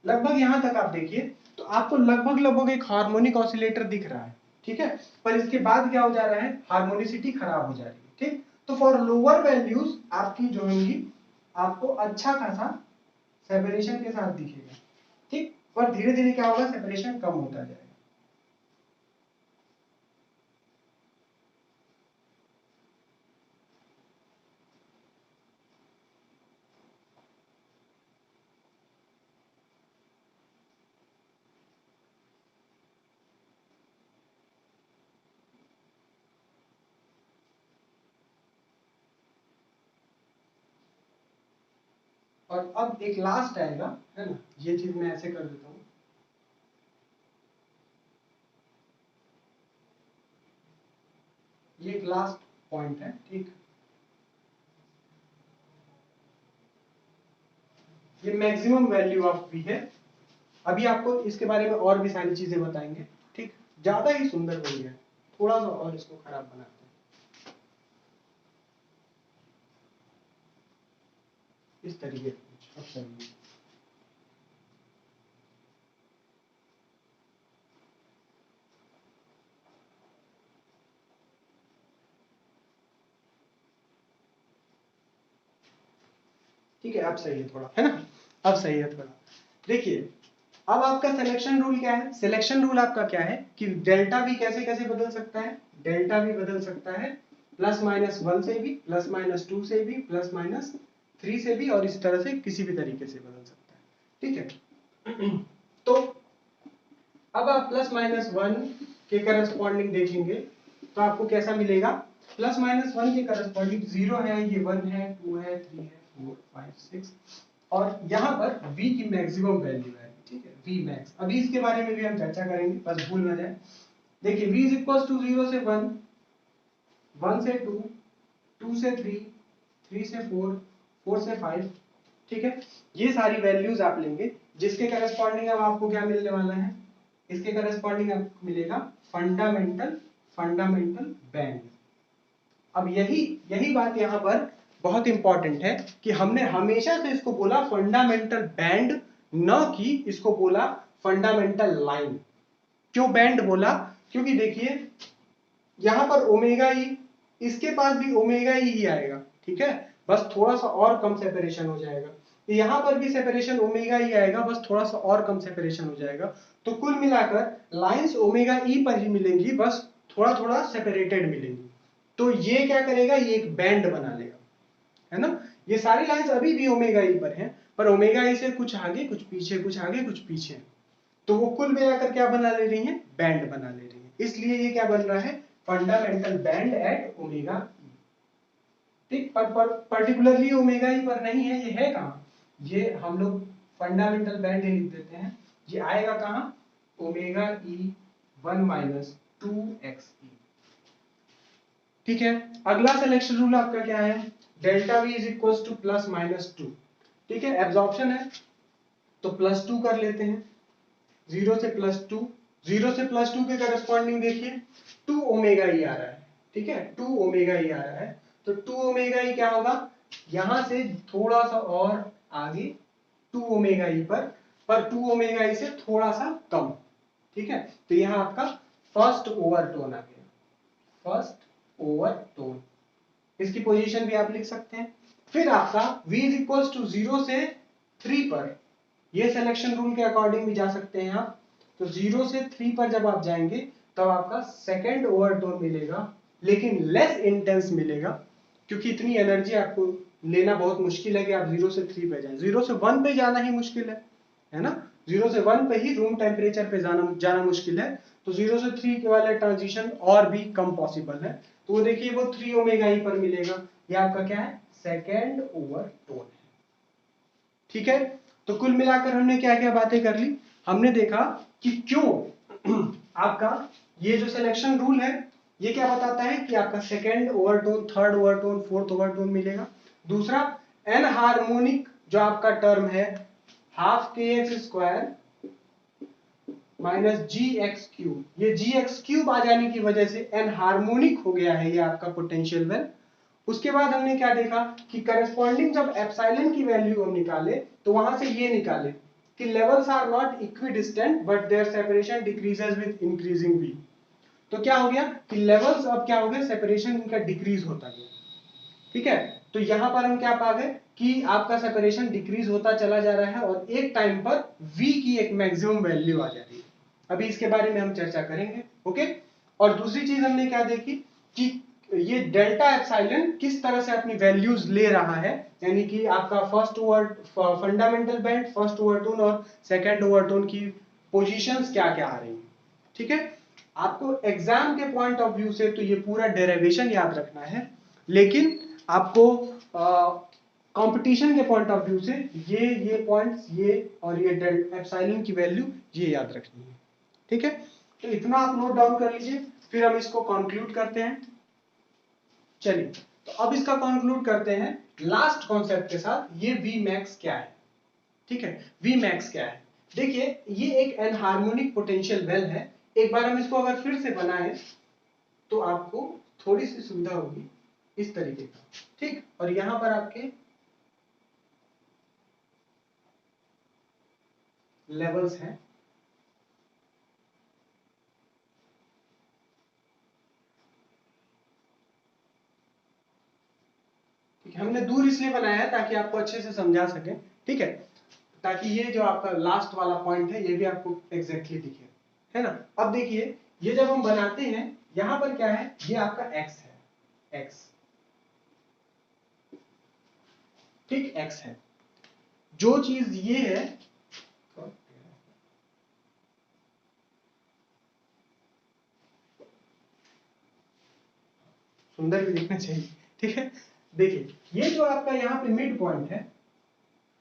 लगभग यहाँ तक आप देखिए तो आपको लगभग लगभग एक हार्मोनिक ऑसिलेटर दिख रहा है, ठीक है। पर इसके बाद क्या हो जा रहा है, हार्मोनिसिटी खराब हो जा रही है, ठीक। तो फॉर लोअर वैल्यूज आपकी जो होंगी आपको अच्छा खासा सेपरेशन के साथ दिखेगा, ठीक। पर धीरे धीरे क्या होगा, सेपरेशन कम होता जाएगा। और अब एक लास्ट आएगा, है ना, ये चीज मैं ऐसे कर देता हूं, ये एक लास्ट पॉइंट है, ठीक। ये मैक्सिमम वैल्यू ऑफ v है। अभी आपको इसके बारे में और भी सारी चीजें बताएंगे, ठीक। ज्यादा ही सुंदर बन गया, थोड़ा सा और इसको खराब बनाते हैं, इस तरीके से। अब सही है। ठीक है, अब सही है थोड़ा, है ना, अब सही है थोड़ा। देखिए अब आपका सिलेक्शन रूल क्या है, सिलेक्शन रूल आपका क्या है कि डेल्टा भी कैसे कैसे बदल सकता है, डेल्टा भी बदल सकता है +-1 से भी, +-2 से भी, +-3 से भी, और इस तरह से किसी भी तरीके से बदल सकता है, ठीक है। तो अब आप +-1 के करस्पॉन्डिंग देखेंगे तो आपको कैसा मिलेगा, +-1 के करस्पॉन्डिंग 0 है, ये 1 है, 2 है, 3 है, 4 5 6, और यहाँ पर v की मैक्सिमम वैल्यू है, ठीक है, v मैक्स। अभी इसके बारे में भी हम चर्चा करेंगे, बस भूल ना जाए। देखिए v इज इक्वल टू 0 से 1, 1 से 2, 2 से 3, 3 से 4, 4 से 5, ठीक है। ये सारी वैल्यूज आप लेंगे, जिसके करस्पॉन्डिंग अब आपको क्या मिलने वाला है, इसके करस्पॉन्डिंग आपको मिलेगा फंडामेंटल फंडामेंटल बैंड। अब यही यही बात यहाँ पर बहुत इंपॉर्टेंट है कि हमने हमेशा से इसको बोला फंडामेंटल बैंड, न कि इसको बोला फंडामेंटल लाइन। क्यों बैंड बोला, क्योंकि देखिए यहां पर ओमेगा ई, इसके पास भी ओमेगा ई ही आएगा, ठीक है, बस थोड़ा सा और कम सेपरेशन हो जाएगा। यहां पर भी सेपरेशन ओमेगा ई आएगा, बस थोड़ा सा और कम सेपरेशन हो जाएगा। तो कुल मिलाकर लाइंस ओमेगा ई पर ही मिलेंगी, बस थोड़ा थोड़ा सेपरेटेड मिलेंगी। तो ये क्या करेगा, ये एक बैंड बना लेगा, है ना। ये सारी लाइंस अभी भी ओमेगा ई पर हैं, पर ओमेगा ई से कुछ आगे कुछ पीछे, कुछ आगे कुछ पीछे, तो वो कुल मिलाकर क्या बना ले रही हैं, बैंड बना ले रही हैं। इसलिए ये क्या बन रहा है, फंडामेंटल बैंड एट ओमेगा ई, ठीक। पर पर्टिकुलरली ओमेगा ई पर नहीं है, ये है कहाँ, ये हम लोग फंडामेंटल बैंड ही लिख देते हैं, ये आएगा कहाँ, ओमेगा ई 1-2xe, ठीक है। अगला सिलेक्शन रूल आपका क्या है, delta v is equal to +-2, ठीक है। एब्जॉर्प्शन है तो +2 कर लेते हैं, 0 से +2, 0 से +2 के करस्पॉन्डिंग देखिए 2 ओमेगा ई आ रहा है, ठीक है, 2 ओमेगा ई आ रहा है। तो 2 ओमेगा ई क्या होगा, यहां से थोड़ा सा और आगे 2 ओमेगा ई पर 2 ओमेगा ई से थोड़ा सा कम, ठीक है। तो यहां आपका फर्स्ट ओवरटोन आ गया, फर्स्ट ओवरटोन, इसकी पोजीशन भी आप लिख सकते हैं। फिर आपका v इज इक्वल टू 0 से 3 पर, ये सिलेक्शन रूल के अकॉर्डिंग भी जा सकते हैं आप। तो 0 से 3 पर जब आप जाएंगे तब आपका सेकंड ओवरटोन मिलेगा, लेकिन लेस इंटेंस मिलेगा, क्योंकि इतनी एनर्जी आपको लेना बहुत मुश्किल है कि आप 0 से 3 पे जाएं। 0 से 1 पे जाना ही मुश्किल है ना, 0 से 1 पे ही रूम टेम्परेचर पे जाना मुश्किल है। तो 0 से 3 के वाले ट्रांजिशन और भी कम पॉसिबल है। तो वो देखिए वो 3 ओमेगा ई पर मिलेगा, ये आपका क्या है, सेकेंड ओवरटोन है, ठीक है। तो कुल मिलाकर हमने क्या क्या बातें कर ली, हमने देखा कि क्यों आपका ये जो सिलेक्शन रूल है ये क्या बताता है कि आपका second overtone, third overtone, fourth overtone मिलेगा। दूसरा एन हार्मोनिक जो आपका टर्म है half k x square minus जी एक्स क्यूब, ये जी एक्स क्यूब आ जाने की वजह से एन हार्मोनिक हो गया है ये आपका पोटेंशियल वेल। उसके बाद हमने क्या देखा कि करस्पॉन्डिंग जब एप्सिलॉन की वैल्यू हम निकाले तो वहां से ये निकाले कि levels are not equidistant but their separation decreases with increasing v. तो क्या हो गया कि लेवल्स अब क्या हो गया, सेपरेशन इनका डिक्रीज होता गया। ठीक है, तो यहां पर हम क्या पा गए कि आपका सेपरेशन डिक्रीज होता चला जा रहा है और एक टाइम पर v की एक मैक्सिमम वैल्यू आ जा रही है। अभी इसके बारे में हम चर्चा करेंगे। ओके, और दूसरी चीज हमने क्या देखी कि ये डेल्टा एप्सिलॉन किस तरह से अपनी वैल्यूज ले रहा है, यानी कि आपका first over fundamental band, first overtone और सेकंड ओवरटोन की पोजीशंस क्या क्या आ रही है। ठीक है, आपको एग्जाम के पॉइंट ऑफ व्यू से तो ये पूरा डेरिवेशन याद रखना है, लेकिन आपको कंपटीशन के पॉइंट ऑफ व्यू से ये पॉइंट्स, ये और ये एप्सिलॉन की वैल्यू ये याद रखनी है। ठीक है, तो इतना आप नोट डाउन कर लीजिए, फिर हम इसको कंक्लूड करते हैं। चलिए, तो अब इसका कंक्लूड करते हैं लास्ट कॉन्सेप्ट के साथ, ये वी मैक्स क्या है। ठीक है, वी मैक्स क्या है, देखिए ये एक एनहार्मोनिक पोटेंशियल वेल है। एक बार हम इसको अगर फिर से बनाएं तो आपको थोड़ी सी सुविधा होगी इस तरीके का। ठीक, और यहां पर आपके लेवल्स हैं। ठीक है, हमने दूर इसलिए बनाया है ताकि आपको अच्छे से समझा सके। ठीक है, ताकि ये जो आपका लास्ट वाला पॉइंट है ये भी आपको एग्जैक्टली दिखे, है ना। अब देखिए ये जब हम बनाते हैं यहां पर क्या है, ये आपका x है, x। ठीक, x है, जो चीज ये है, सुंदर भी दिखना चाहिए। ठीक है, देखिए ये जो आपका यहाँ पे मिड पॉइंट है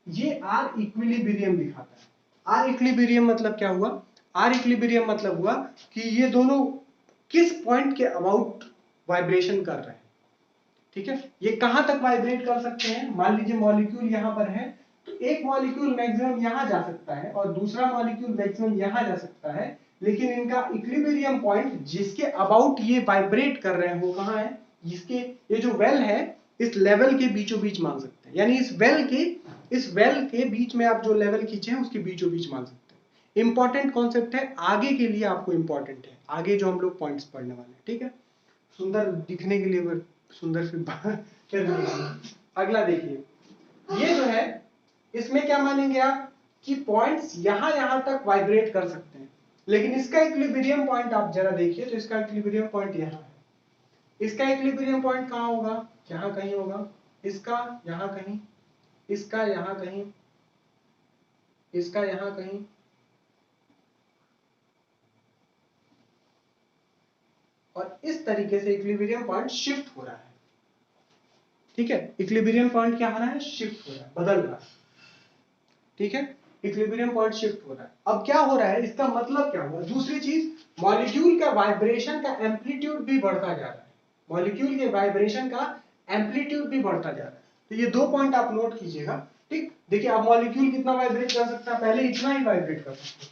ये आर इक्विलिब्रियम दिखाता है। आर इक्विलिब्रियम मतलब क्या हुआ, आर इक्विलिब्रियम मतलब हुआ कि ये दोनों किस पॉइंट के अबाउट वाइब्रेशन कर रहे हैं। ठीक है, ये कहां तक वाइब्रेट कर सकते हैं, मान लीजिए मॉलिक्यूल यहां पर है तो एक मॉलिक्यूल मैक्सिमम यहां जा सकता है और दूसरा मॉलिक्यूल मैक्सिमम यहां जा सकता है, लेकिन इनका इक्विलिब्रियम पॉइंट जिसके अबाउट ये वाइब्रेट कर रहे हैं वो कहां है, इसके ये जो वेल है इस लेवल के बीचों बीच मान सकते हैं, यानी इस वेल के बीच में आप जो लेवल खींचे हैं उसके बीचों बीच मान सकते हैं। इंपॉर्टेंट कॉन्सेप्ट है, आगे के लिए आपको इंपॉर्टेंट है, आगे जो हम लोग पॉइंट्स पढ़ने वाले हैं। ठीक है, सुंदर दिखने के लिए सुंदर फिर अगला देखिए ये जो है इसमें क्या मानेंगे आप कि पॉइंट्स यहां यहां तक वाइब्रेट कर सकते हैं, लेकिन इसका इक्विलिब्रियम पॉइंट आप जरा देखिए तो इसका इक्विलिब्रियम पॉइंट यहां है। इसका इक्विलिब्रियम पॉइंट कहां होगा, यहां कहीं होगा, इसका यहां कहीं, इसका यहां कहीं, इसका यहां कहीं, और इस तरीके से इक्विलिब्रियम पॉइंट शिफ्ट हो रहा है। ठीक है, इक्विलिब्रियम पॉइंट क्या हो रहा है, शिफ्ट हो रहा है, बदल रहा है। ठीक है, इक्विलिब्रियम पॉइंट शिफ्ट हो रहा है। अब क्या हो रहा है, इसका मतलब क्या हुआ, दूसरी चीज मॉलिक्यूल का वाइब्रेशन का एम्पलीट्यूड भी बढ़ता जा रहा है, मॉलिक्यूल के वाइब्रेशन का एम्पलीट्यूड भी बढ़ता जा रहा है। तो ये दो पॉइंट आप नोट कीजिएगा। ठीक, देखिए अब मॉलिक्यूल कितना वाइब्रेट कर सकता है, पहले इतना ही वाइब्रेट कर सकता है,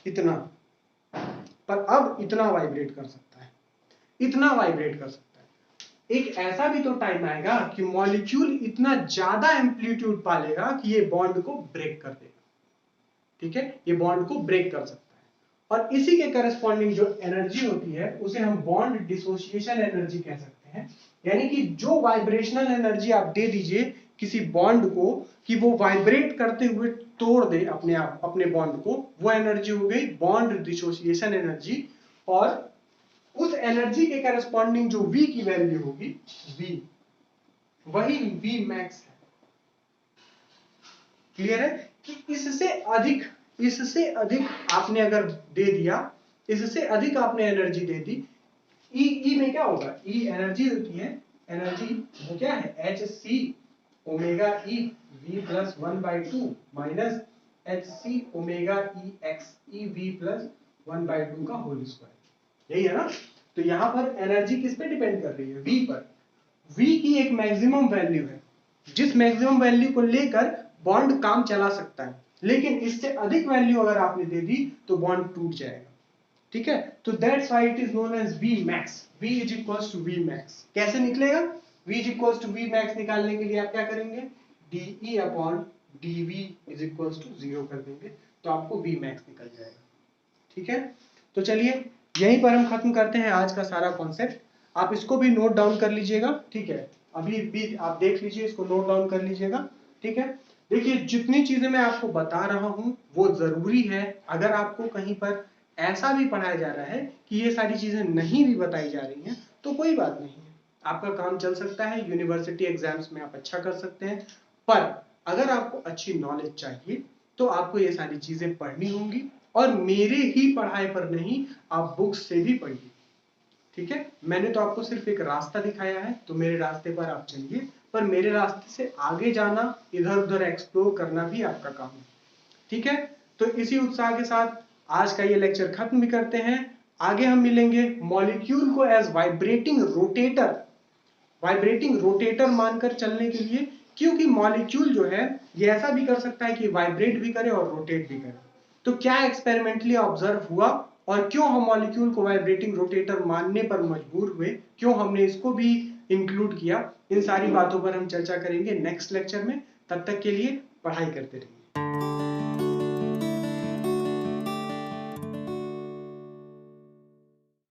इतना, पर अब इतना वाइब्रेट कर सकता है, इतना वाइब्रेट कर सकता है। एक ऐसा भी तो टाइम आएगा कि मॉलिक्यूल इतना ज्यादा एम्पलीट्यूड पालेगा कि ये बॉन्ड को ब्रेक कर देगा। ठीक है, ये बॉन्ड को ब्रेक कर सकता है, और इसी के करस्पॉन्डिंग जो एनर्जी होती है उसे हम बॉन्ड डिसोसिएशन एनर्जी कह सकते हैं। यानी कि जो वाइब्रेशनल एनर्जी आप दे दीजिए किसी बॉन्ड को कि वो वाइब्रेट करते हुए तोड़ दे अपने आप अपने बॉन्ड को, वो एनर्जी हो गई बॉन्ड डिसोसिएशन एनर्जी। और उस एनर्जी के करस्पॉन्डिंग जो V की वैल्यू होगी, V, वही V मैक्स है। क्लियर है कि इससे अधिक आपने अगर दे दिया, इससे अधिक आपने एनर्जी दे दी, ई में क्या होगा, ई एनर्जी होती है, एनर्जी वो क्या है, H C omega E V plus 1/2 minus H C omega E X E we plus 1/2 का होल स्क्वायर, यही है ना। तो यहाँ पर एनर्जी किस पे डिपेंड कर रही है? V पर। V की एक मैक्सिमम वैल्यू है, जिस मैक्सिमम वैल्यू को लेकर बॉन्ड काम चला सकता है, लेकिन इससे अधिक वैल्यू अगर आपने दे दी तो बॉन्ड टूट जाएगा। ठीक है, तो that's why it is known as V max। V is equals to V max। कैसे निकलेगा? V is equals to V max निकालने के लिए आप क्या करेंगे? DE upon DV is equals to 0 कर देंगे, तो आपको V max निकल जाएगा। ठीक है, तो चलिए यहीं पर हम खत्म करते हैं आज का सारा कॉन्सेप्ट। आप इसको भी नोट डाउन कर लीजिएगा। ठीक है, अभी भी आप देख लीजिए, इसको नोट डाउन कर लीजिएगा। ठीक है, देखिए जितनी चीजें मैं आपको बता रहा हूं वो जरूरी है। अगर आपको कहीं पर ऐसा भी पढ़ाया जा रहा है कि ये सारी चीजें नहीं भी बताई जा रही हैं तो कोई बात नहीं है, आपका काम चल सकता है, यूनिवर्सिटी एग्जाम्स में आप अच्छा कर सकते हैं। पर अगर आपको अच्छी नॉलेज चाहिए तो आपको ये सारी चीजें पढ़नी होंगी, और मेरे ही पढ़ाए पर नहीं, आप बुक्स से भी पढ़िए। ठीक है, मैंने तो आपको सिर्फ एक रास्ता दिखाया है, तो मेरे रास्ते पर आप चलिए, पर मेरे रास्ते से आगे जाना, इधर उधर एक्सप्लोर करना भी आपका काम है। ठीक है, तो इसी उत्साह के साथ आज का ये लेक्चर खत्म भी करते हैं। आगे हम मिलेंगे मॉलिक्यूल को एज वाइब्रेटिंग रोटेटर मानकर चलने के लिए, क्योंकि मॉलिक्यूल जो है ये ऐसा भी कर सकता है कि वाइब्रेट भी करे और रोटेट भी करे। तो क्या एक्सपेरिमेंटली ऑब्जर्व हुआ और क्यों हम मॉलिक्यूल को वाइब्रेटिंग रोटेटर मानने पर मजबूर हुए, क्यों हमने इसको भी इंक्लूड किया, इन सारी बातों पर हम चर्चा करेंगे नेक्स्ट लेक्चर में। तब तक के लिए पढ़ाई करते रहिए।